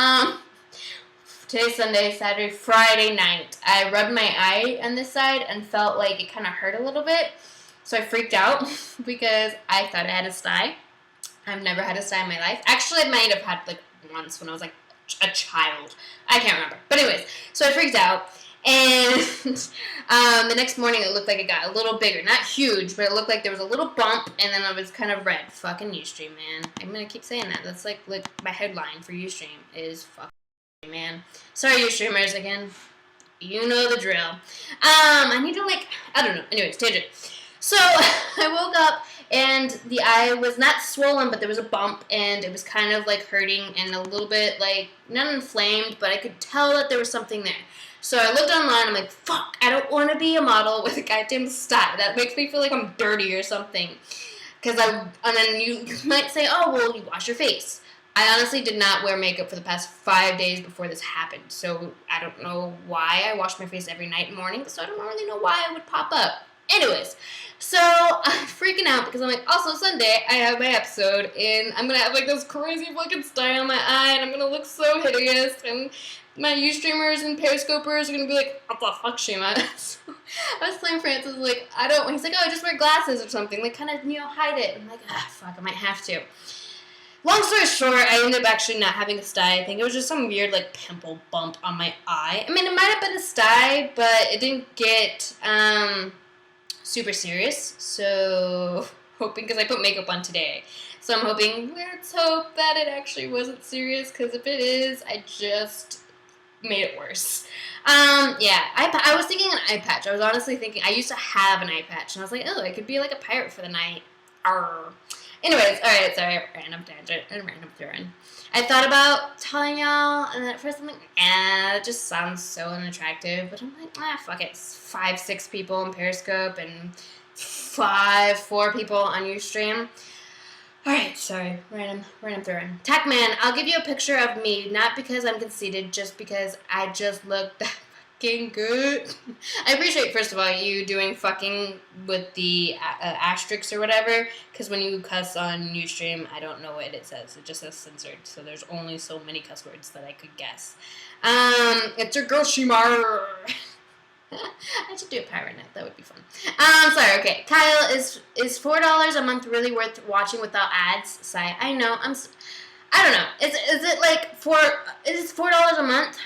Today's Sunday, Saturday, Friday night. I rubbed my eye on this side and felt like it kind of hurt a little bit. So I freaked out because I thought I had a sty. I've never had a sty in my life. Actually, I might have had like once when I was like a child. I can't remember. But anyways, so I freaked out. And the next morning it looked like it got a little bigger. Not huge, but it looked like there was a little bump and then it was kind of red. Fucking Ustream, man. I'm going to keep saying that. That's like my headline for Ustream is fucking man. Sorry, Ustreamers, again. You know the drill. I need to I don't know. Anyways, tangent. So I woke up and the eye was not swollen, but there was a bump and it was kind of hurting and a little bit not inflamed, but I could tell that there was something there. So I looked online. I'm like, fuck, I don't want to be a model with a goddamn sty. That makes me feel like I'm dirty or something. And then you might say, oh, well, you wash your face. I honestly did not wear makeup for the past 5 days before this happened, so I don't know why. I wash my face every night and morning, so I don't really know why it would pop up. Anyways, so I'm freaking out because I'm like, also Sunday, I have my episode, and I'm going to have this crazy fucking sty on my eye, and I'm going to look so hideous, and my Ustreamers and Periscopers are going to be like, what the fuck, Shima? So I was telling Francis, he's like, oh, just wear glasses or something, kind of, hide it. I'm like, fuck, I might have to. Long story short, I ended up actually not having a sty. I think it was just some weird, pimple bump on my eye. I mean, it might have been a sty, but it didn't get, super serious. So, hoping, because I put makeup on today. So I'm hoping, let's hope that it actually wasn't serious, because if it is, I just made it worse. Yeah, I was thinking an eye patch. I was honestly thinking, I used to have an eye patch, and I was like, oh, I could be a pirate for the night. Arr. Anyways, alright, sorry, random tangent and random throw-in. I thought about telling y'all, and at first I'm like, it just sounds so unattractive, but I'm like, fuck it. It's 5-6 people on Periscope and 4 people on Ustream. Alright, sorry, random throw-in. Tackman, I'll give you a picture of me, not because I'm conceited, just because I just look that fucking good. I appreciate, first of all, you doing fucking with the asterisks or whatever, because when you cuss on Ustream, I don't know what it says. It just says censored, so there's only so many cuss words that I could guess. It's your girl, Shima. I should do a pirate net. That would be fun. Sorry, okay. Kyle, is $4 a month really worth watching without ads? Sigh. I know. I don't know. Is it $4 a month?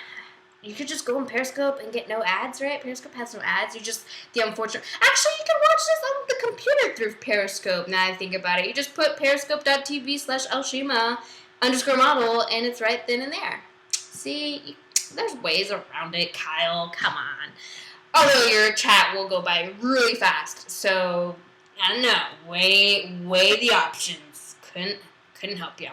You could just go on Periscope and get no ads, right? Periscope has no ads. The unfortunate... Actually, you can watch this on the computer through Periscope, now I think about it. You just put periscope.tv/l.shima _model, and it's right then and there. See, there's ways around it, Kyle. Come on. Although your chat will go by really fast, so, I don't know. Weigh the options. Couldn't help you.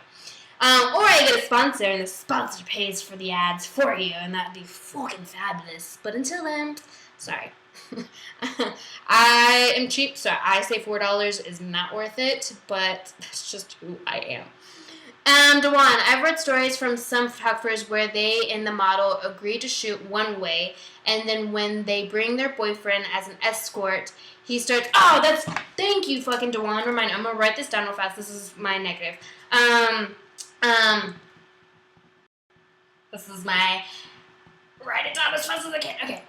Or I get a sponsor, and the sponsor pays for the ads for you, and that'd be fucking fabulous. But until then, sorry. I am cheap, so I say $4 is not worth it, but that's just who I am. Dewan, I've read stories from some photographers where they and the model agree to shoot one way, and then when they bring their boyfriend as an escort, he starts, thank you, fucking Dewan, I'm gonna write this down real fast, this is my negative. This is my write it down as fast as I can. Okay.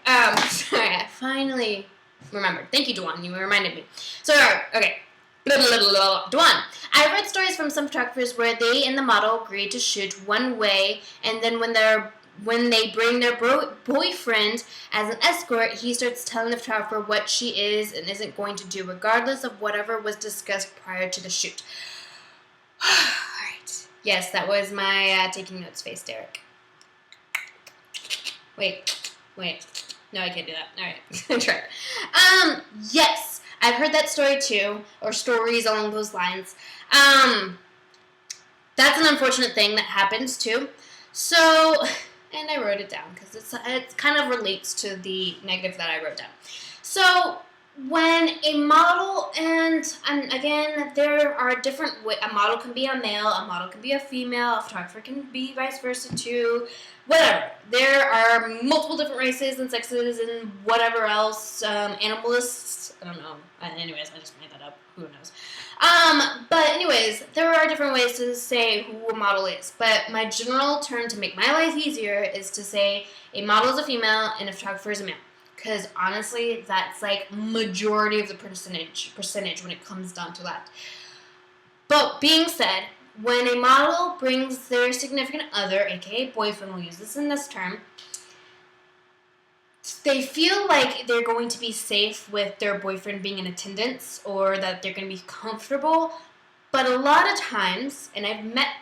Sorry, I finally remembered. Thank you, Dewan. You reminded me. So, okay. Dewan, I've read stories from some photographers where they and the model agree to shoot one way, and then when they bring their boyfriend as an escort, he starts telling the photographer what she is and isn't going to do, regardless of whatever was discussed prior to the shoot. Alright. Yes, that was my taking notes face, Derek. Wait. No, I can't do that. Alright. Try. Yes. I've heard that story too, or stories along those lines. That's an unfortunate thing that happens too. So, and I wrote it down because it kind of relates to the negative that I wrote down. So, when a model, and again, there are different ways. A model can be a male, a model can be a female, a photographer can be vice versa too, whatever. There are multiple different races and sexes and whatever else, animalists, I don't know. Anyways, I just made that up. Who knows? But anyways, there are different ways to say who a model is. But my general term to make my life easier is to say a model is a female and a photographer is a male. Because honestly, that's majority of the percentage when it comes down to that. But being said, when a model brings their significant other, aka boyfriend, we'll use this in this term, they feel like they're going to be safe with their boyfriend being in attendance or that they're going to be comfortable. But a lot of times, and I've met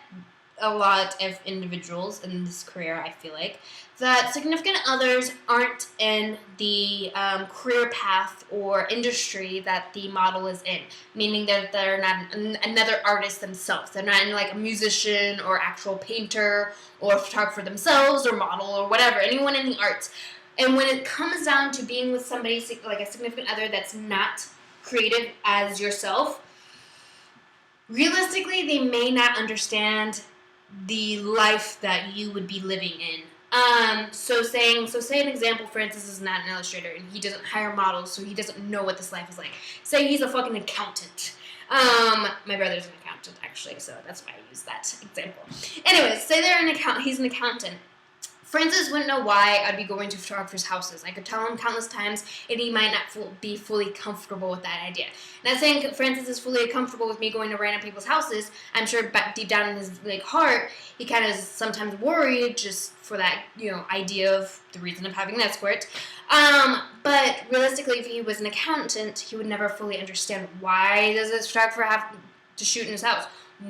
a lot of individuals in this career, I feel like, that significant others aren't in the career path or industry that the model is in, meaning that they're not another artist themselves. They're not in like a musician or actual painter or photographer themselves or model or whatever, anyone in the arts. And when it comes down to being with somebody like a significant other that's not creative as yourself, realistically, they may not understand the life that you would be living in. So say an example, Francis is not an illustrator and he doesn't hire models, so he doesn't know what this life is like. Say he's a fucking accountant. My brother's an accountant, actually, so that's why I use that example. Anyways, say he's an accountant. Francis wouldn't know why I'd be going to photographers' houses. I could tell him countless times, and he might not be fully comfortable with that idea. Not saying Francis is fully comfortable with me going to random people's houses. I'm sure deep down in his heart, he kind of is sometimes worried just for that idea of the reason of having an escort. But realistically, if he was an accountant, he would never fully understand why does this photographer have to shoot in his house?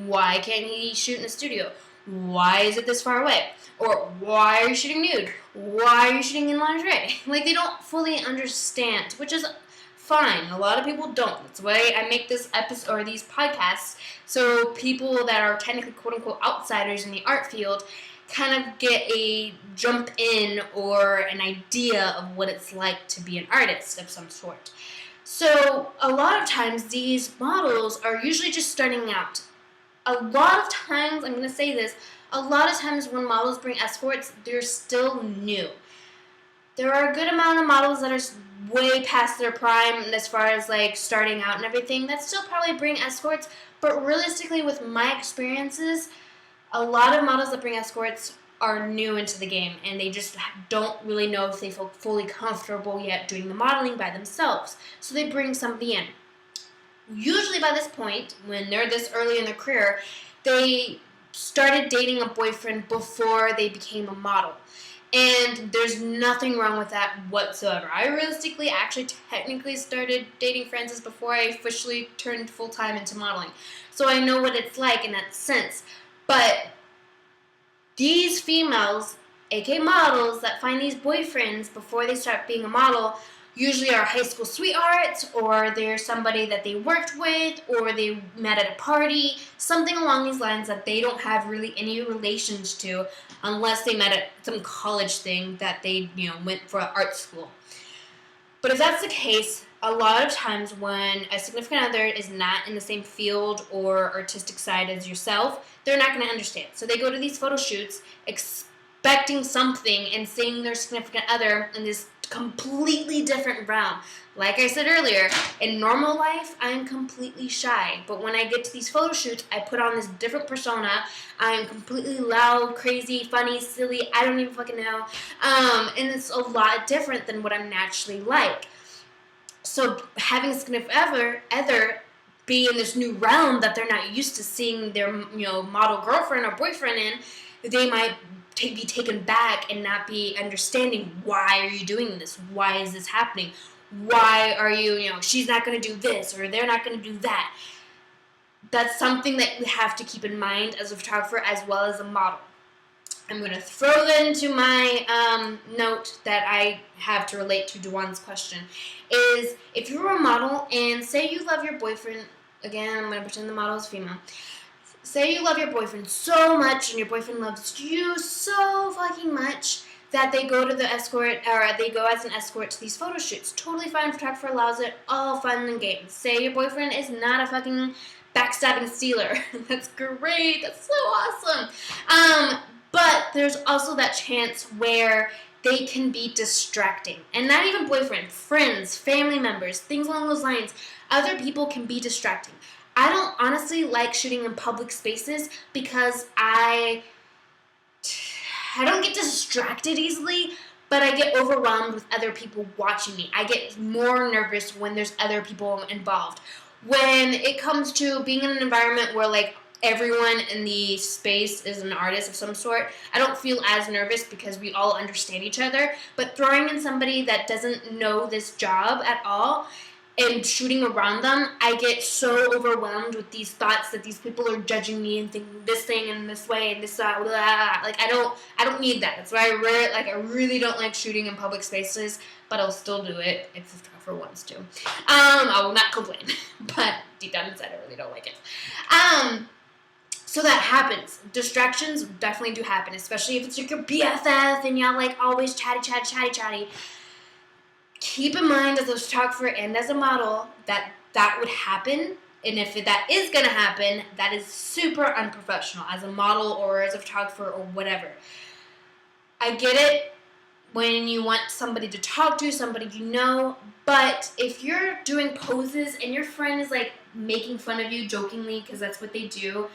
Why can't he shoot in a studio? Why is it this far away? Or why are you shooting nude? Why are you shooting in lingerie? Like, they don't fully understand, which is fine. A lot of people don't. That's why I make this episode or these podcasts, so people that are technically quote-unquote outsiders in the art field kind of get a jump in or an idea of what it's like to be an artist of some sort. So a lot of times these models are usually just starting out. A lot of times, I'm going to say this, a lot of times when models bring escorts, they're still new. There are a good amount of models that are way past their prime as far as like starting out and everything that still probably bring escorts, but realistically with my experiences, a lot of models that bring escorts are new into the game and they just don't really know if they feel fully comfortable yet doing the modeling by themselves. So they bring somebody in. Usually by this point, when they're this early in their career, they started dating a boyfriend before they became a model. And there's nothing wrong with that whatsoever. I realistically actually technically started dating Francis before I officially turned full-time into modeling. So I know what it's like in that sense. But these females, aka models, that find these boyfriends before they start being a model usually are high school sweethearts, or they're somebody that they worked with, or they met at a party, something along these lines that they don't have really any relations to unless they met at some college thing that they, went for art school. But if that's the case, a lot of times when a significant other is not in the same field or artistic side as yourself, they're not going to understand. So they go to these photo shoots expecting something and seeing their significant other in this completely different realm. Like I said earlier, in normal life, I'm completely shy. But when I get to these photo shoots, I put on this different persona. I'm completely loud, crazy, funny, silly, I don't even fucking know. And it's a lot different than what I'm naturally like. So having a significant other be in this new realm that they're not used to seeing their model girlfriend or boyfriend in, they might be taken back and not be understanding, why are you doing this? Why is this happening? Why are you, she's not going to do this or they're not going to do that. That's something that you have to keep in mind as a photographer as well as a model. I'm going to throw that into my note that I have to relate to Dewan's question, is if you're a model and say you love your boyfriend, again, I'm going to pretend the model is female, say you love your boyfriend so much and your boyfriend loves you so fucking much that they go to the escort, or they go as an escort to these photo shoots. Totally fine, photographer allows it, all fun and games. Say your boyfriend is not a fucking backstabbing stealer. That's great, that's so awesome. But there's also that chance where they can be distracting. And not even boyfriend, friends, family members, things along those lines. Other people can be distracting. I don't honestly like shooting in public spaces because I don't get distracted easily, but I get overwhelmed with other people watching me. I get more nervous when there's other people involved. When it comes to being in an environment where everyone in the space is an artist of some sort, I don't feel as nervous because we all understand each other. But throwing in somebody that doesn't know this job at all, and shooting around them, I get so overwhelmed with these thoughts that these people are judging me and thinking this thing and this way and this blah, blah. Like I don't need that. That's why I really don't like shooting in public spaces, but I'll still do it if the photographer wants to. I will not complain, but deep down inside I really don't like it. So that happens. Distractions definitely do happen, especially if it's like your BFF and y'all like always chatty. Keep in mind as a photographer and as a model that would happen, and if that is going to happen, that is super unprofessional as a model or as a photographer or whatever. I get it when you want somebody to talk to, somebody you know, but if you're doing poses and your friend is like making fun of you jokingly because that's what they do,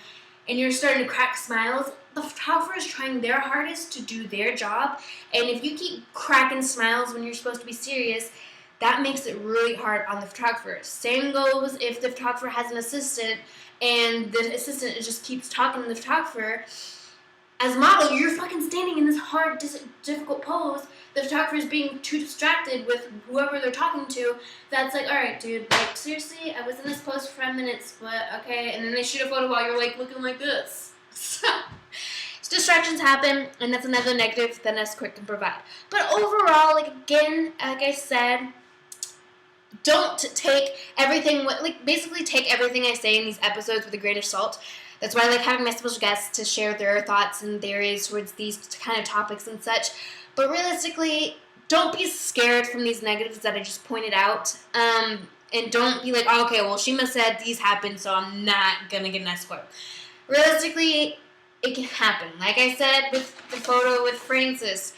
and you're starting to crack smiles, the photographer is trying their hardest to do their job, and if you keep cracking smiles when you're supposed to be serious, that makes it really hard on the photographer. Same goes if the photographer has an assistant, and the assistant just keeps talking to the photographer. As a model, you're fucking standing in this hard, difficult pose. The photographer is being too distracted with whoever they're talking to. That's like, all right, dude, like, seriously, I was in this pose for 5 minutes, but okay. And then they shoot a photo while you're, like, looking like this. So distractions happen, and that's another negative that escort can provide. But overall, like, again, like I said, don't take everything, basically take everything I say in these episodes with a grain of salt. That's why I like having my special guests to share their thoughts and theories towards these kind of topics and such. But realistically, don't be scared from these negatives that I just pointed out. And don't be like, oh, okay, well, Shima said these happened, so I'm not going to get an escort. Realistically, it can happen. Like I said with the photo with Francis,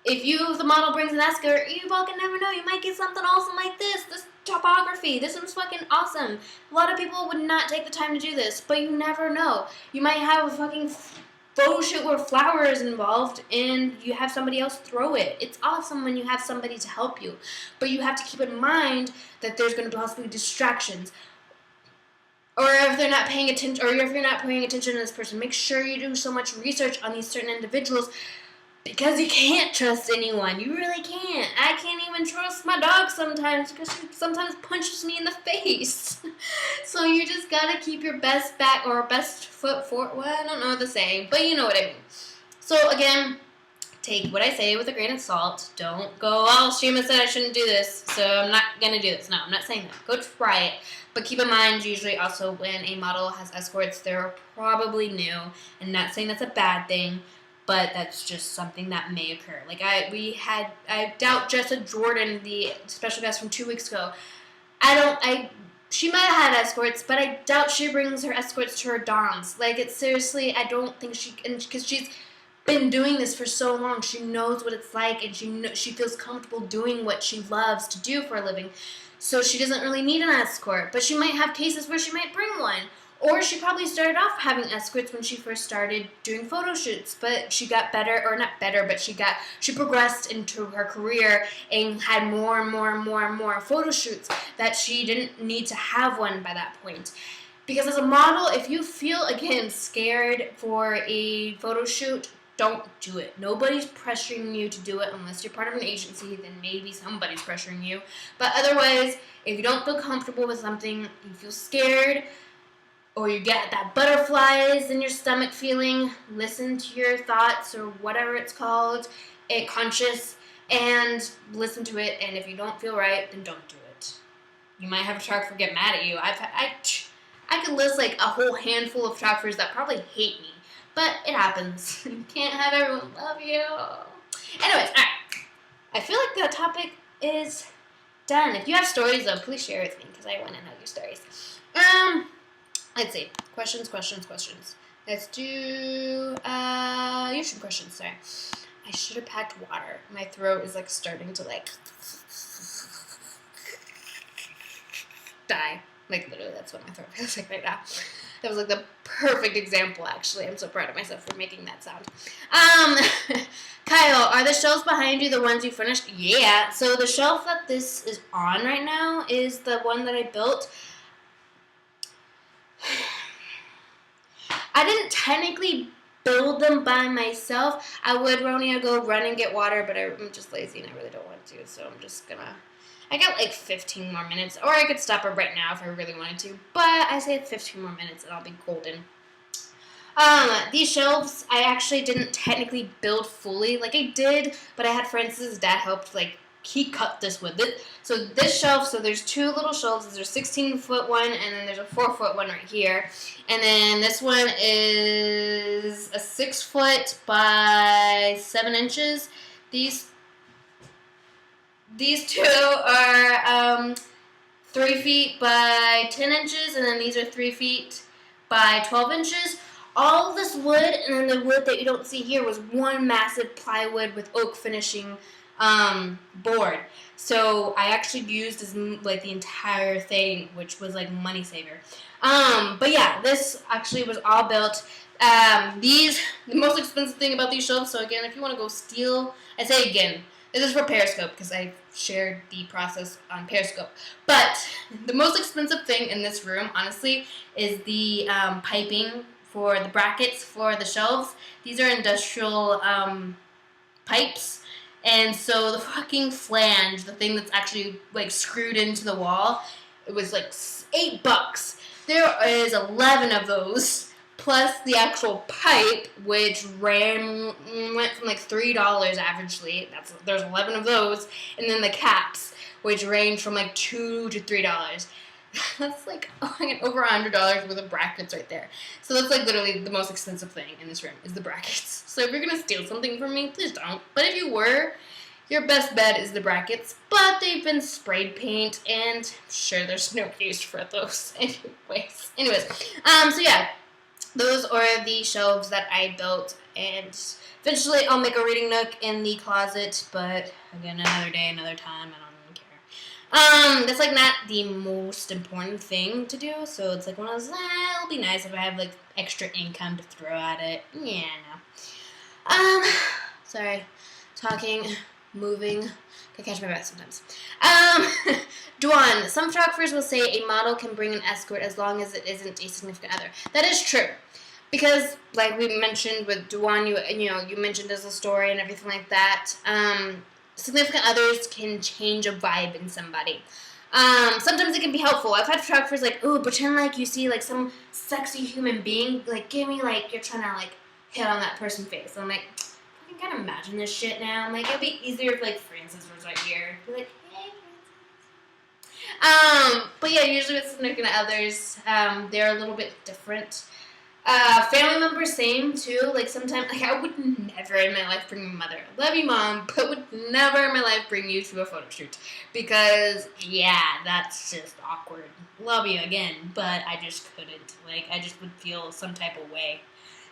if the model brings an escort, you fucking never know. You might get something awesome like this topography. This one's fucking awesome. A lot of people would not take the time to do this, but you never know. You might have a fucking photo shoot where flower is involved and you have somebody else throw it. It's awesome when you have somebody to help you, but you have to keep in mind that there's going to possibly be distractions. Or if they're not paying attention, or if you're not paying attention to this person, make sure you do so much research on these certain individuals, because you can't trust anyone. You really can't. I can't even trust my dog sometimes because she sometimes punches me in the face. So you just gotta keep your best back or best foot forward. Well, I don't know the saying, but you know what I mean. So again, take what I say with a grain of salt. Don't go, oh, Shima said I shouldn't do this, so I'm not gonna do this. No, I'm not saying that. Go try it. But keep in mind, usually also when a model has escorts, they're probably new. And not saying that's a bad thing, but that's just something that may occur. Like I doubt Jessa Jordan, the special guest from 2 weeks ago. She might have had escorts, but I doubt she brings her escorts to her doms. Like, it's seriously, I don't think because she's been doing this for so long. She knows what it's like, and she feels comfortable doing what she loves to do for a living. So she doesn't really need an escort, but she might have cases where she might bring one. Or she probably started off having escorts when she first started doing photo shoots, but she got better, or not better, but she progressed into her career and had more and more photo shoots that she didn't need to have one by that point. Because as a model, if you feel, again, scared for a photo shoot, don't do it. Nobody's pressuring you to do it unless you're part of an agency, then maybe somebody's pressuring you. But otherwise, if you don't feel comfortable with something, you feel scared, or you get that butterflies in your stomach feeling, listen to your thoughts or whatever it's called, conscious, and listen to it. And if you don't feel right, then don't do it. You might have a photographer get mad at you. I could list like a whole handful of photographers that probably hate me, but it happens. You can't have everyone love you. Anyways, all right. I feel like that topic is done. If you have stories, though, please share with me because I want to know your stories. Let's see. Questions. Let's do YouTube questions. Sorry. I should have packed water. My throat is like starting to like die. Like literally, that's what my throat feels like right now. That was like the perfect example, actually. I'm so proud of myself for making that sound. Kyle, are the shelves behind you the ones you finished? Yeah. So the shelf that this is on right now is the one that I built. I didn't technically build them by myself. I would, Ronia, go run and get water, but I'm just lazy and I really don't want to, so I'm just gonna... I got like 15 more minutes, or I could stop it right now if I really wanted to, but I say 15 more minutes and I'll be golden. These shelves, I actually didn't technically build fully, like I did, but I had Francis' dad helped, like, he cut this wood. So this shelf, so there's two little shelves. There's a 16-foot one, and then there's a 4-foot one right here. And then this one is a 6-foot by 7 inches. These two are 3 feet by 10 inches, and then these are 3 feet by 12 inches. All this wood, and then the wood that you don't see here was one massive plywood with oak finishing board. So I actually used this, like, the entire thing, which was like money saver. But yeah, this actually was all built. The most expensive thing about these shelves, so again, if you want to go steal, I say again, this is for Periscope because I shared the process on Periscope. But the most expensive thing in this room, honestly, is the piping for the brackets for the shelves. These are industrial pipes. And so the fucking flange, the thing that's actually, like, screwed into the wall, it was like $8. There is 11 of those, plus the actual pipe, which went from like $3 averagely. There's 11 of those, and then the caps, which range from like $2 to $3. That's like over $100 worth of brackets right there. So that's like literally the most expensive thing in this room is the brackets. So if you're gonna steal something from me, please don't. But if you were, your best bet is the brackets. But they've been sprayed paint, and I'm sure there's no use for those anyways. So yeah, those are the shelves that I built, and eventually I'll make a reading nook in the closet. But again, another day, another time. I don't that's like not the most important thing to do, so it's like one of those, it'll be nice if I have like extra income to throw at it. Yeah, no. Sorry. Talking, moving. I catch my breath sometimes. Duan, some photographers will say a model can bring an escort as long as it isn't a significant other. That is true. Because, like we mentioned with Duan, you mentioned as a story and everything like that, significant others can change a vibe in somebody. Sometimes it can be helpful. I've had photographers like, ooh, pretend like you see like some sexy human being, like give me like you're trying to like hit on that person's face. And I'm like, I can kind of imagine this shit now. I'm like, it'd be easier if like Francis was right here. Be like, hey, Francis. But yeah, usually with significant others, they're a little bit different. Family members, same too. Like sometimes, like I would never in my life bring my mother. Love you, mom, but would never in my life bring you to a photo shoot because yeah, that's just awkward. Love you again, but I just couldn't. Like I just would feel some type of way.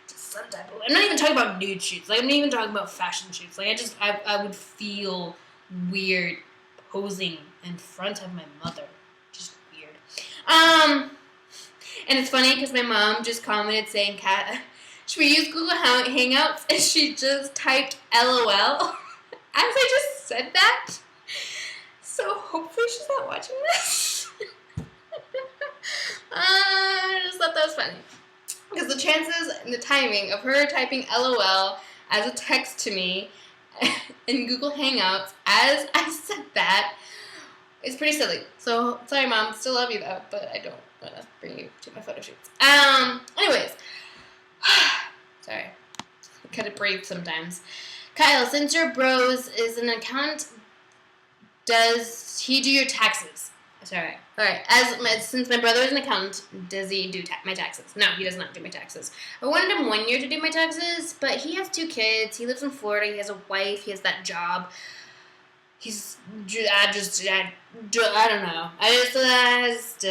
Just some type of way. I'm not even talking about nude shoots. Like I'm not even talking about fashion shoots. Like I would feel weird posing in front of my mother. Just weird. And it's funny because my mom just commented saying, Kat, should we use Google Hangouts? And she just typed LOL as I just said that. So hopefully she's not watching this. I just thought that was funny. Because the chances and the timing of her typing LOL as a text to me in Google Hangouts as I said that is pretty silly. So, sorry, Mom. Still love you, though, but I don't want to bring you to my photo shoots. Anyways. Sorry. I gotta breathe sometimes. Kyle, since your bros is an accountant, does he do your taxes? Sorry. Alright. Since my brother is an accountant, does he do my taxes? No, he does not do my taxes. I wanted him 1 year to do my taxes, but he has 2 kids. He lives in Florida. He has a wife. He has that job. I don't know. I don't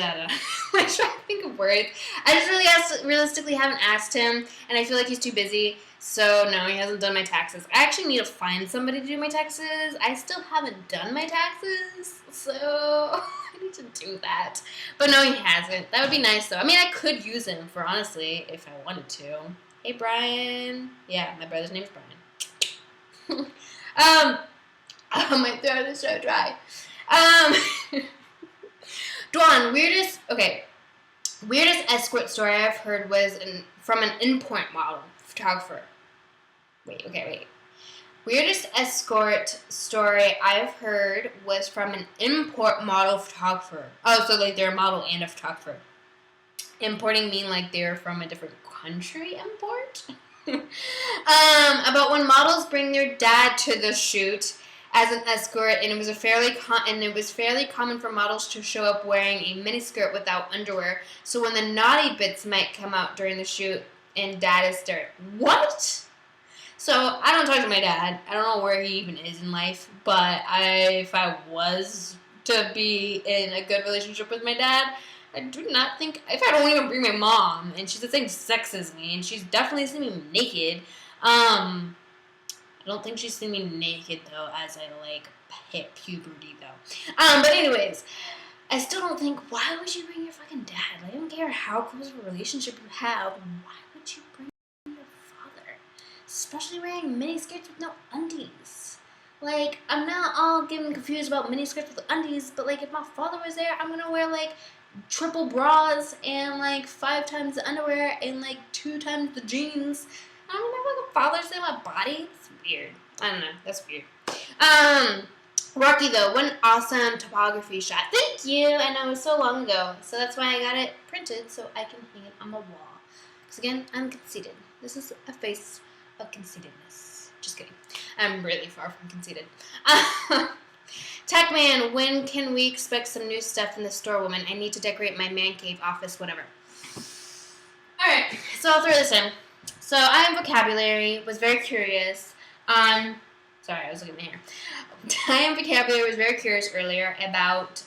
know. I'm trying to think of words. I just realistically haven't asked him, and I feel like he's too busy. So, no, he hasn't done my taxes. I actually need to find somebody to do my taxes. I still haven't done my taxes, so I need to do that. But no, he hasn't. That would be nice, though. I mean, I could use him for, honestly, if I wanted to. Hey, Brian. Yeah, my brother's name is Brian. My throat is so dry. Duan, weirdest escort story I've heard was from an in-point model photographer. Wait. Weirdest escort story I've heard was from an import model photographer. Oh, so like they're a model and a photographer. Importing mean like they're from a different country import? About when models bring their dad to the shoot as an escort, and it was fairly common for models to show up wearing a miniskirt without underwear. So when the naughty bits might come out during the shoot, and dad is there. What? So I don't talk to my dad. I don't know where he even is in life. But if I was to be in a good relationship with my dad, I do not think, if I don't even bring my mom, and she's the same sex as me, and she's definitely seen me naked, I don't think she's seen me naked, though, as I, like, hit puberty, though. But anyways, I still don't think, why would you bring your fucking dad? Like, I don't care how close of a relationship you have, why would you bring your father? Especially wearing miniskirts with no undies. Like, I'm not all getting confused about miniskirts with undies, but, like, if my father was there, I'm gonna wear, like, triple bras and like 5 times the underwear and like 2 times the jeans. I don't know if father's in my body. It's weird. I don't know. That's weird. Rocky though, what an awesome topography shot. Thank you. I know it was so long ago, so that's why I got it printed so I can hang it on my wall. Because again, I'm conceited. This is a face of conceitedness. Just kidding. I'm really far from conceited. Techman, when can we expect some new stuff in the store, woman? I need to decorate my man cave, office, whatever. Alright, so I'll throw this in. So I am vocabulary, was very curious on, sorry, I was looking at my hair. I am vocabulary, was very curious earlier about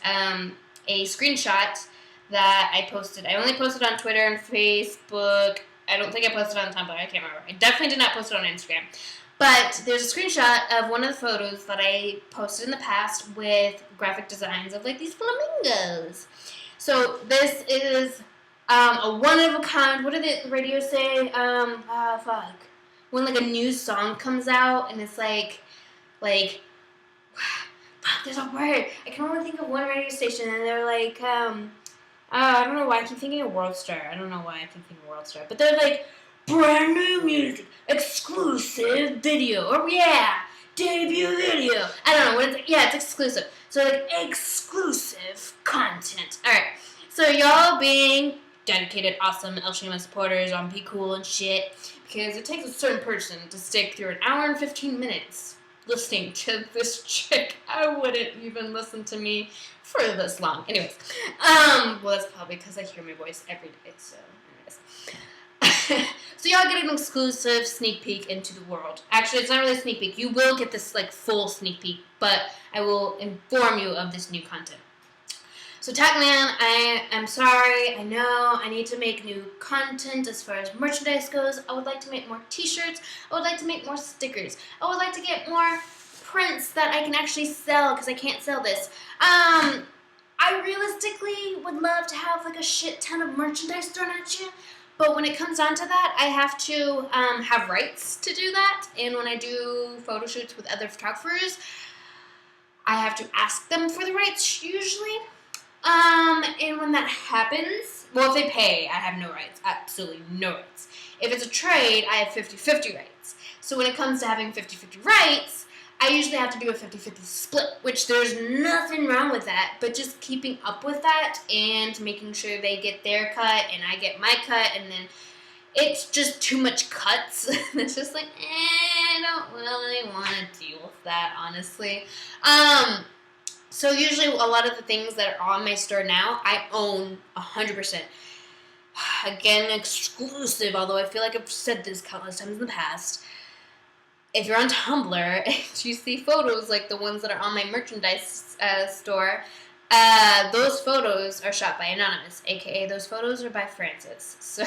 a screenshot that I posted. I only posted on Twitter and Facebook. I don't think I posted on Tumblr, I can't remember. I definitely did not post it on Instagram. But there's a screenshot of one of the photos that I posted in the past with graphic designs of like these flamingos. So this is a one-of-a-kind, what did the radio say? When like a new song comes out and it's like, there's a word. I can only think of one radio station and they're like, I don't know why I keep thinking of World Star. I don't know why I keep thinking of World Star. But they're like, brand new music, exclusive video, or debut video. I don't know what it's, it's exclusive. So like exclusive content. Alright, so y'all being dedicated, awesome l.shima supporters on Be Cool and shit, because it takes a certain person to stick through an hour and 15 minutes listening to this chick. I wouldn't even listen to me for this long. Anyways, well that's probably because I hear my voice every day, so anyways. So y'all get an exclusive sneak peek into the world. Actually, it's not really a sneak peek. You will get this like full sneak peek, but I will inform you of this new content. So Tagman, I am sorry. I know I need to make new content as far as merchandise goes. I would like to make more t-shirts. I would like to make more stickers. I would like to get more prints that I can actually sell because I can't sell this. I realistically would love to have like a shit ton of merchandise thrown at you. But when it comes down to that, I have to have rights to do that. And when I do photo shoots with other photographers, I have to ask them for the rights usually. And when that happens, well, if they pay, I have no rights. Absolutely no rights. If it's a trade, I have 50-50 rights. So when it comes to having 50-50 rights, I usually have to do a 50-50 split, which there's nothing wrong with that, but just keeping up with that and making sure they get their cut and I get my cut, and then it's just too much cuts. It's just like, I don't really want to deal with that, honestly. So usually a lot of the things that are on my store now, I own 100%. Again, exclusive, although I feel like I've said this countless times in the past. If you're on Tumblr and you see photos like the ones that are on my merchandise store, those photos are shot by Anonymous, aka those photos are by Francis. So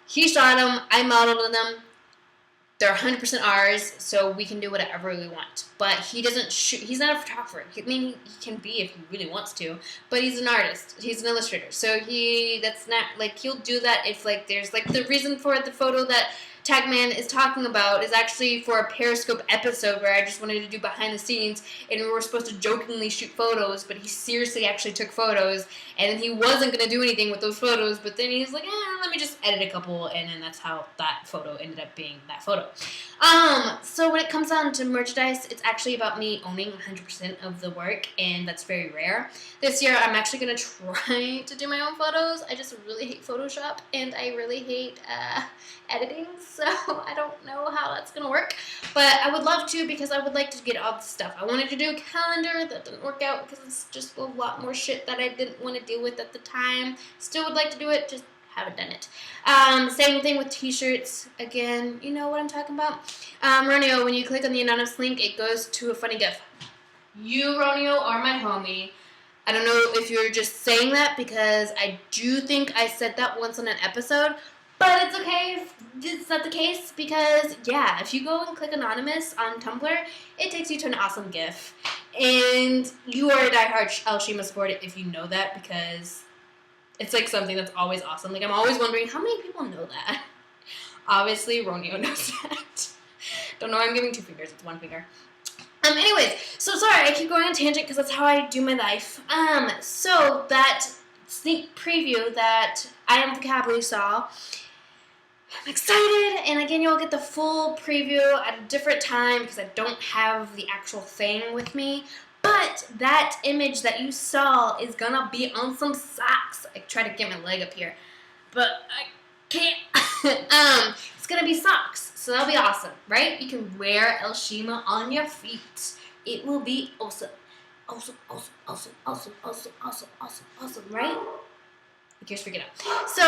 he shot them, I modeled them. They're 100% ours, so we can do whatever we want. But he doesn't shoot. He's not a photographer. I mean, he can be if he really wants to, but he's an artist. He's an illustrator. So that's not like he'll do that if like there's like the reason for the photo that Tagman is talking about is actually for a Periscope episode where I just wanted to do behind the scenes, and we were supposed to jokingly shoot photos, but he seriously actually took photos, and then he wasn't going to do anything with those photos, but then he's like, let me just edit a couple, and then that's how that photo ended up being that photo. So when it comes down to merchandise, it's actually about me owning 100% of the work, and that's very rare. This year, I'm actually going to try to do my own photos. I just really hate Photoshop, and I really hate editing, so I don't know how that's going to work, but I would love to because I would like to get all the stuff. I wanted to do a calendar. That didn't work out because it's just a lot more shit that I didn't want to deal with at the time. Still would like to do it, just haven't done it. Same thing with t-shirts. Again, you know what I'm talking about. Romeo, when you click on the anonymous link, it goes to a funny GIF. You, Romeo, are my homie. I don't know if you're just saying that because I do think I said that once on an episode, but it's okay if it's not the case because, yeah, if you go and click anonymous on Tumblr, it takes you to an awesome GIF. And you are a diehard l.shima supporter if you know that because it's like something that's always awesome. Like, I'm always wondering how many people know that. Obviously, Romeo knows that. Don't know why I'm giving 2 fingers. It's 1 finger. Anyways, so sorry, I keep going on tangent because that's how I do my life. So that sneak preview that I Am Vocabulary saw, I'm excited, and again, you'll get the full preview at a different time because I don't have the actual thing with me. But that image that you saw is gonna be on some socks. I tried to get my leg up here, but I can't. It's gonna be socks, so that'll be awesome, right? You can wear l.shima on your feet. It will be awesome. Awesome, awesome, awesome, awesome, awesome, awesome, awesome, awesome, right? I just figured out. So,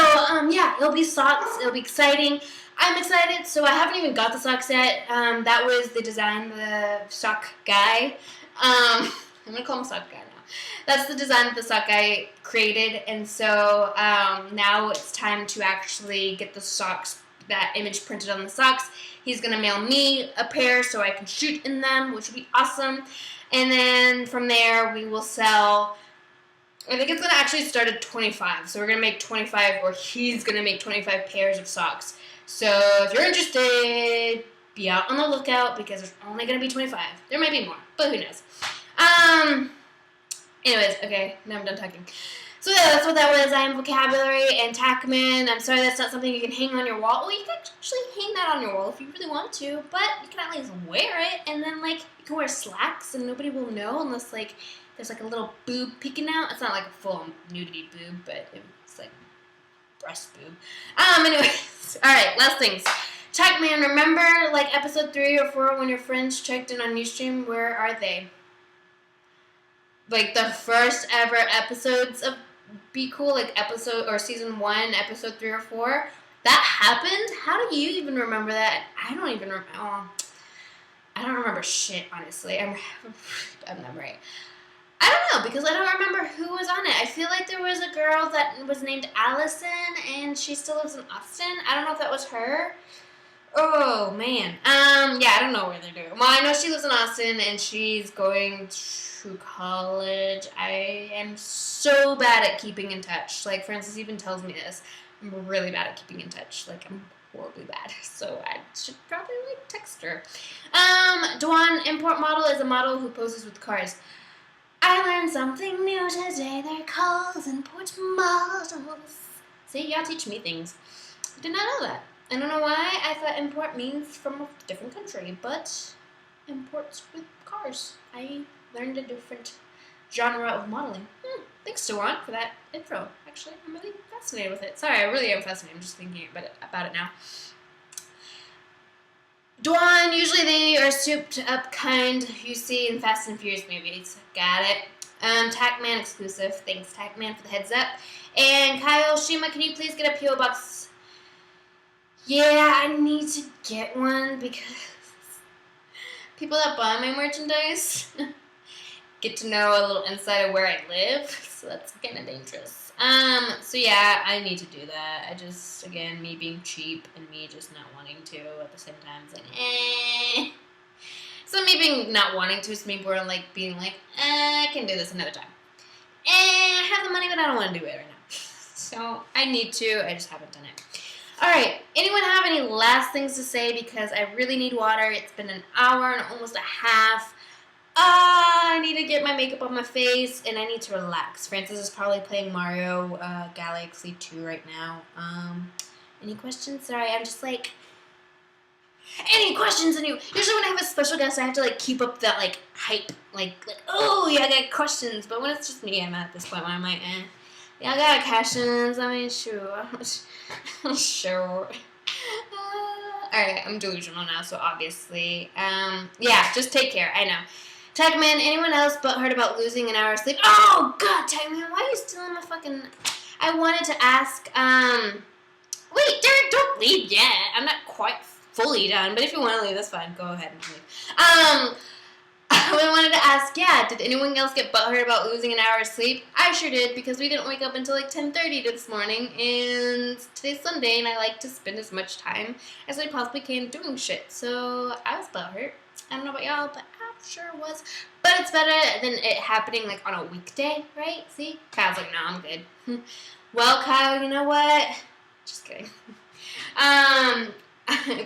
yeah, it'll be socks. It'll be exciting. I'm excited. So I haven't even got the socks yet. That was the design, the sock guy. I'm going to call him sock guy now. That's the design that the sock guy created. And so now it's time to actually get the socks, that image printed on the socks. He's going to mail me a pair so I can shoot in them, which would be awesome. And then from there, we will sell... I think it's going to actually start at 25. So we're going to make 25, or he's going to make 25 pairs of socks. So if you're interested, be out on the lookout because there's only going to be 25. There might be more, but who knows. Anyways, okay, now I'm done talking. So yeah, that's what that was. I Am Vocabulary and Tackman. I'm sorry that's not something you can hang on your wall. Well, you can actually hang that on your wall if you really want to, but you can at least wear it, and then, like, you can wear slacks and nobody will know unless, like, there's, like, a little boob peeking out. It's not, like, a full nudity boob, but it's, like, breast boob. Anyways, alright, last things. Tackman, remember, like, episode 3 or 4 when your friends checked in on Ustream? Where are they? Like, the first ever episodes of Be Cool, like, episode, or season 1, episode 3 or 4? That happened? How do you even remember that? I don't even remember. Oh, I don't remember shit, honestly. I'm not right. I don't know, because I don't remember who was on it. I feel like there was a girl that was named Allison, and she still lives in Austin. I don't know if that was her. Oh, man. Yeah, I don't know where they're doing. Well, I know she lives in Austin, and she's going to college. I am so bad at keeping in touch. Like, Francis even tells me this. I'm really bad at keeping in touch. Like, I'm horribly bad. So I should probably, like, text her. Dwan, import model, is a model who poses with cars. I learned something new today. They're called import models. See, y'all teach me things. I did not know that. I don't know why. I thought import means from a different country, but imports with cars. I learned a different genre of modeling. Thanks, Dwan, for that intro. Actually, I'm really fascinated with it. Sorry, I really am fascinated. I'm just thinking about it now. Dwan, usually they are souped up kind you see in Fast and Furious movies. Got it. Tackman exclusive. Thanks, Tackman, for the heads up. And Kyle Shima, can you please get a P.O. box? Yeah, I need to get one because people that buy my merchandise get to know a little inside of where I live, so that's kind of dangerous. So yeah, I need to do that. I just, again, me being cheap and me just not wanting to at the same time. It's like, So me being not wanting to is me more like being like, I can do this another time. I have the money, but I don't want to do it right now. So I need to. I just haven't done it. Alright, anyone have any last things to say? Because I really need water. It's been an hour and almost a half. I need to get my makeup on my face, and I need to relax. Francis is probably playing Mario Galaxy 2 right now. Any questions? Sorry, I'm just like... Any questions? Usually when I have a special guest, I have to, like, keep up that, like, hype. Like, oh, yeah, I got questions. But when it's just me, I'm at this point where I'm like, yeah, I got questions. I mean, sure. Sure. Alright, I'm delusional now, so obviously. Yeah, just take care. I know. Techman, anyone else but heard about losing an hour of sleep? Oh, God, Techman, why are you stealing my fucking... I wanted to ask, wait, Derek, don't leave yet. I'm not quite fully done, but if you want to leave, that's fine. Go ahead and leave. I wanted to ask, yeah, did anyone else get butthurt about losing an hour of sleep? I sure did, because we didn't wake up until like 10:30 this morning, and today's Sunday, and I like to spend as much time as I possibly can doing shit, so I was butthurt. I don't know about y'all, but I sure was. But it's better than it happening like on a weekday, right? See? Kyle's like, no, I'm good. Well, Kyle, you know what? Just kidding. I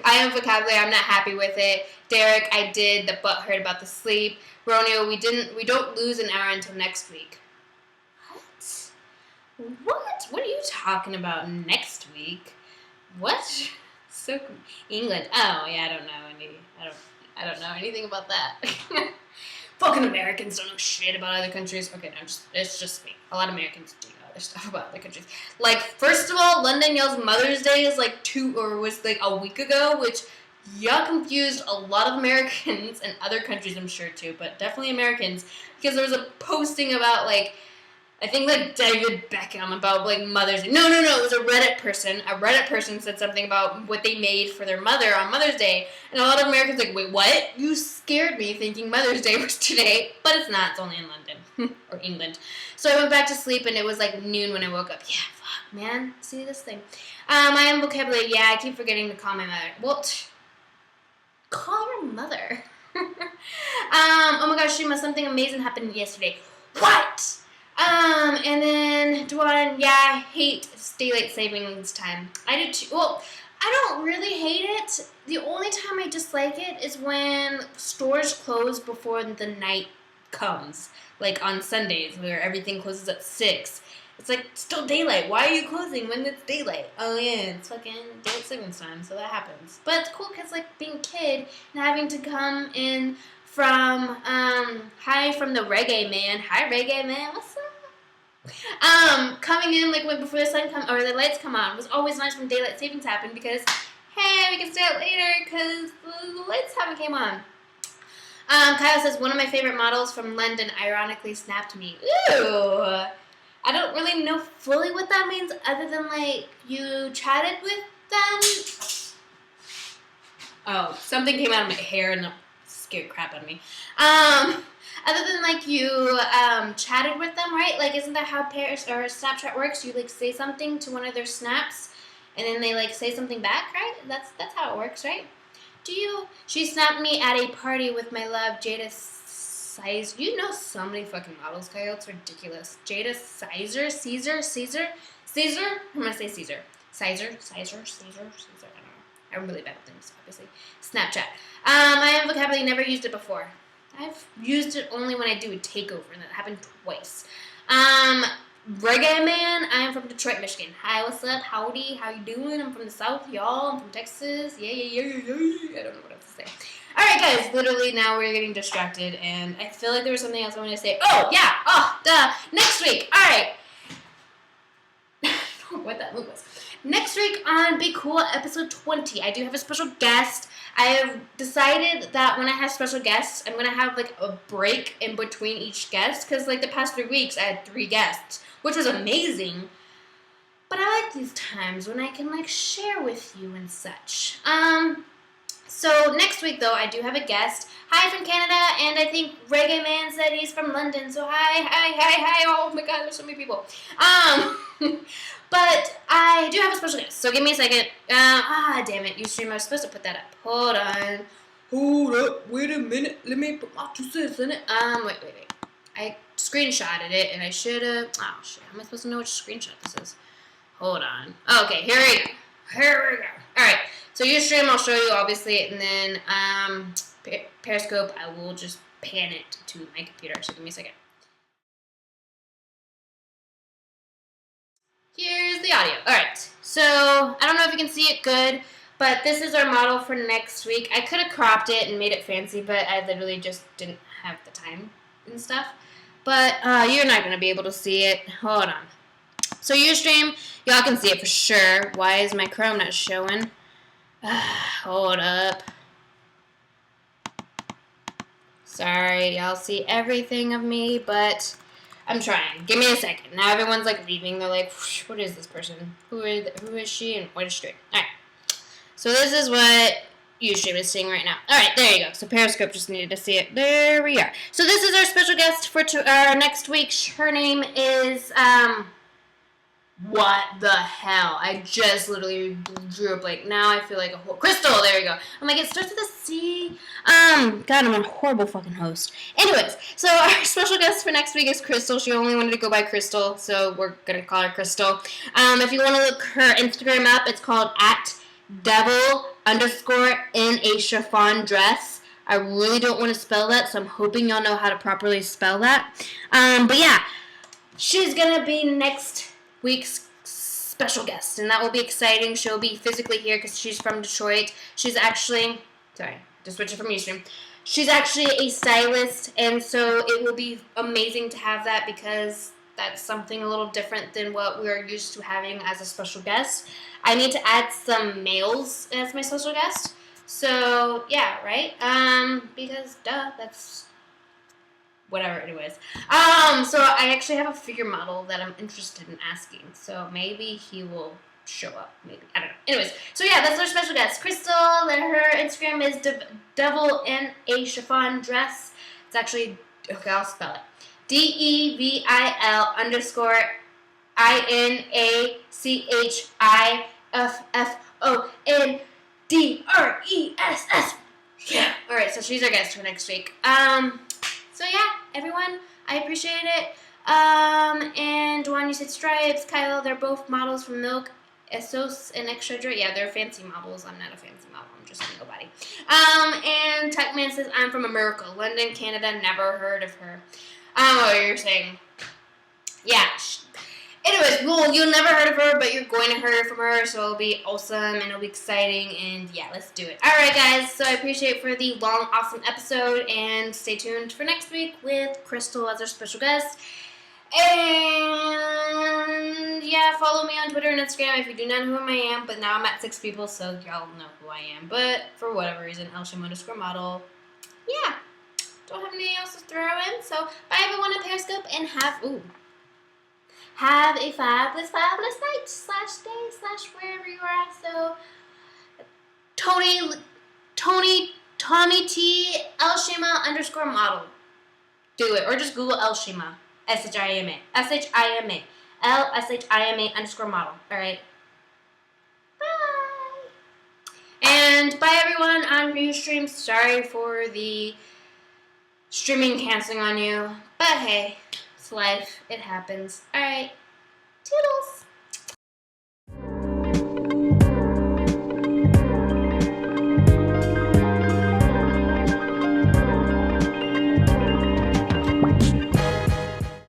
have vocabulary. I'm not happy with it. Derek, I did the butthurt about the sleep. Romeo, we don't lose an hour until next week. What? What are you talking about next week? What? So England. Oh yeah, I don't know anything about that. Fucking Americans don't know shit about other countries. Okay, no, it's just me. A lot of Americans do know other stuff about other countries. Like, first of all, London yells Mother's Day is like was like a week ago, which y'all confused a lot of Americans and other countries, I'm sure too, but definitely Americans, because there was a posting about like, I think like David Beckham about like Mother's Day. No, it was a Reddit person. A Reddit person said something about what they made for their mother on Mother's Day. And a lot of Americans like, wait, what? You scared me thinking Mother's Day was today. But it's not. It's only in London. Or England. So I went back to sleep and it was like noon when I woke up. Yeah, fuck, man. See this thing. I am vocabulary. Yeah, I keep forgetting to call my mother. Well, call your mother. Oh my gosh, Shima, something amazing happened yesterday. What? And then, Dwan, yeah, I hate daylight savings time. I do too. Well, I don't really hate it. The only time I dislike it is when stores close before the night comes. Like on Sundays, where everything closes at 6. It's like, still daylight. Why are you closing when it's daylight? Oh, yeah, it's fucking daylight savings time, so that happens. But it's cool because, like, being a kid and having to come in from, hi from the reggae man. Hi, reggae man. What's up? Coming in like when before the sun come or the lights come on. It was always nice when daylight savings happened because, hey, we can stay out later because the lights haven't came on. Kyle says one of my favorite models from London ironically snapped me. Ooh, I don't really know fully what that means other than like you chatted with them. Oh, something came out of my hair and scared crap out of me. Other than, like, you chatted with them, right? Like, isn't that how Paris or Snapchat works? You, like, say something to one of their snaps, and then they, like, say something back, right? That's how it works, right? She snapped me at a party with my love, Jada Sizer. You know so many fucking models, Kyle. It's ridiculous. Jada Sizer? Caesar? I'm gonna say Caesar. Caesar. I don't know. I'm really bad at things, obviously. Snapchat. I have vocabulary, never used it before. I've used it only when I do a takeover, and that happened twice. Reggae man, I'm from Detroit, Michigan. Hi, what's up? Howdy, how you doing? I'm from the South, y'all. I'm from Texas. Yeah. I don't know what else to say. Alright, guys, literally now we're getting distracted, and I feel like there was something else I wanted to say. Oh, yeah! Oh, duh! Next week! Alright! I don't know what that move was. Next week on Be Cool, episode 20, I do have a special guest. I have decided that when I have special guests, I'm going to have, like, a break in between each guest. Because, like, the past 3 weeks, I had 3 guests, which was amazing. But I like these times when I can, like, share with you and such. So, next week, though, I do have a guest. Hi from Canada, and I think Reggae Man said he's from London. So, hi. Oh, my God, there's so many people. But I do have a special guest, so give me a second. Damn it, Ustream, I was supposed to put that up. Hold on. Hold up, wait a minute. Let me put my 2 cents in it. Wait. I screenshotted it, and I should have. Oh, shit, how am I supposed to know which screenshot this is? Hold on. Okay, here we go. Here we go. Alright, so Ustream I'll show you obviously, and then Periscope I will just pan it to my computer. So give me a second. Here's the audio. Alright, so I don't know if you can see it good, but this is our model for next week. I could have cropped it and made it fancy, but I literally just didn't have the time and stuff. But you're not going to be able to see it. Hold on. So Ustream, y'all can see it for sure. Why is my Chrome not showing? Hold up. Sorry, y'all see everything of me, but I'm trying. Give me a second. Now everyone's like leaving. They're like, what is this person? Who is she and what is she doing? Alright. So this is what Ustream is seeing right now. Alright, there you go. So Periscope just needed to see it. There we are. So this is our special guest for next week. Her name is, what the hell? I just literally drew a blank. Now I feel like a whole Crystal, there you go. I'm like, it starts with a C. God, I'm a horrible fucking host. Anyways, so our special guest for next week is Crystal. She only wanted to go by Crystal, so we're gonna call her Crystal. If you want to look her Instagram up, it's called @devil_in_a chiffon dress. I really don't want to spell that, so I'm hoping y'all know how to properly spell that. But yeah, she's gonna be next week's special guest, and that will be exciting. She'll be physically here because she's from Detroit. She's actually, sorry, just switching from Eastern. She's actually a stylist, and so it will be amazing to have that because that's something a little different than what we're used to having as a special guest. I need to add some males as my special guest. So, yeah, right? Because, duh, that's whatever, anyways. So I actually have a figure model that I'm interested in asking. So maybe he will show up. Maybe. I don't know. Anyways, so yeah, that's our special guest. Crystal, her Instagram is devil in a chiffon dress. It's actually, okay, I'll spell it. DEVIL_INACHIFFONDRESS. Yeah. Alright, so she's our guest for next week. So yeah, everyone, I appreciate it. And Juan, you said Stripes, Kyle, they're both models from Milk, Essos, and Extra Dry. Yeah, they're fancy models. I'm not a fancy model. I'm just a nobody. And Tuckman says, I'm from America, London, Canada, never heard of her. I don't know what you're saying. Yeah. Anyways, well, you'll never heard of her, but you're going to hear from her, so it'll be awesome, and it'll be exciting, and yeah, let's do it. Alright, guys, so I appreciate it for the long, awesome episode, and stay tuned for next week with Crystal as our special guest. And yeah, follow me on Twitter and Instagram if you do not know who I am, but now I'm at 6 people, so y'all know who I am. But for whatever reason, l.shima_model. Yeah, don't have anything else to throw in, so bye everyone on Periscope, and have a fabulous night / day / wherever you are at. So, Tommy T l.shima_model. Do it. Or just Google l.shima. SHIMA. SHIMA. l.shima_model. Alright. Bye. And bye everyone on Ustream. Sorry for the streaming canceling on you. But hey. It's life. It happens. Alright. Toodles.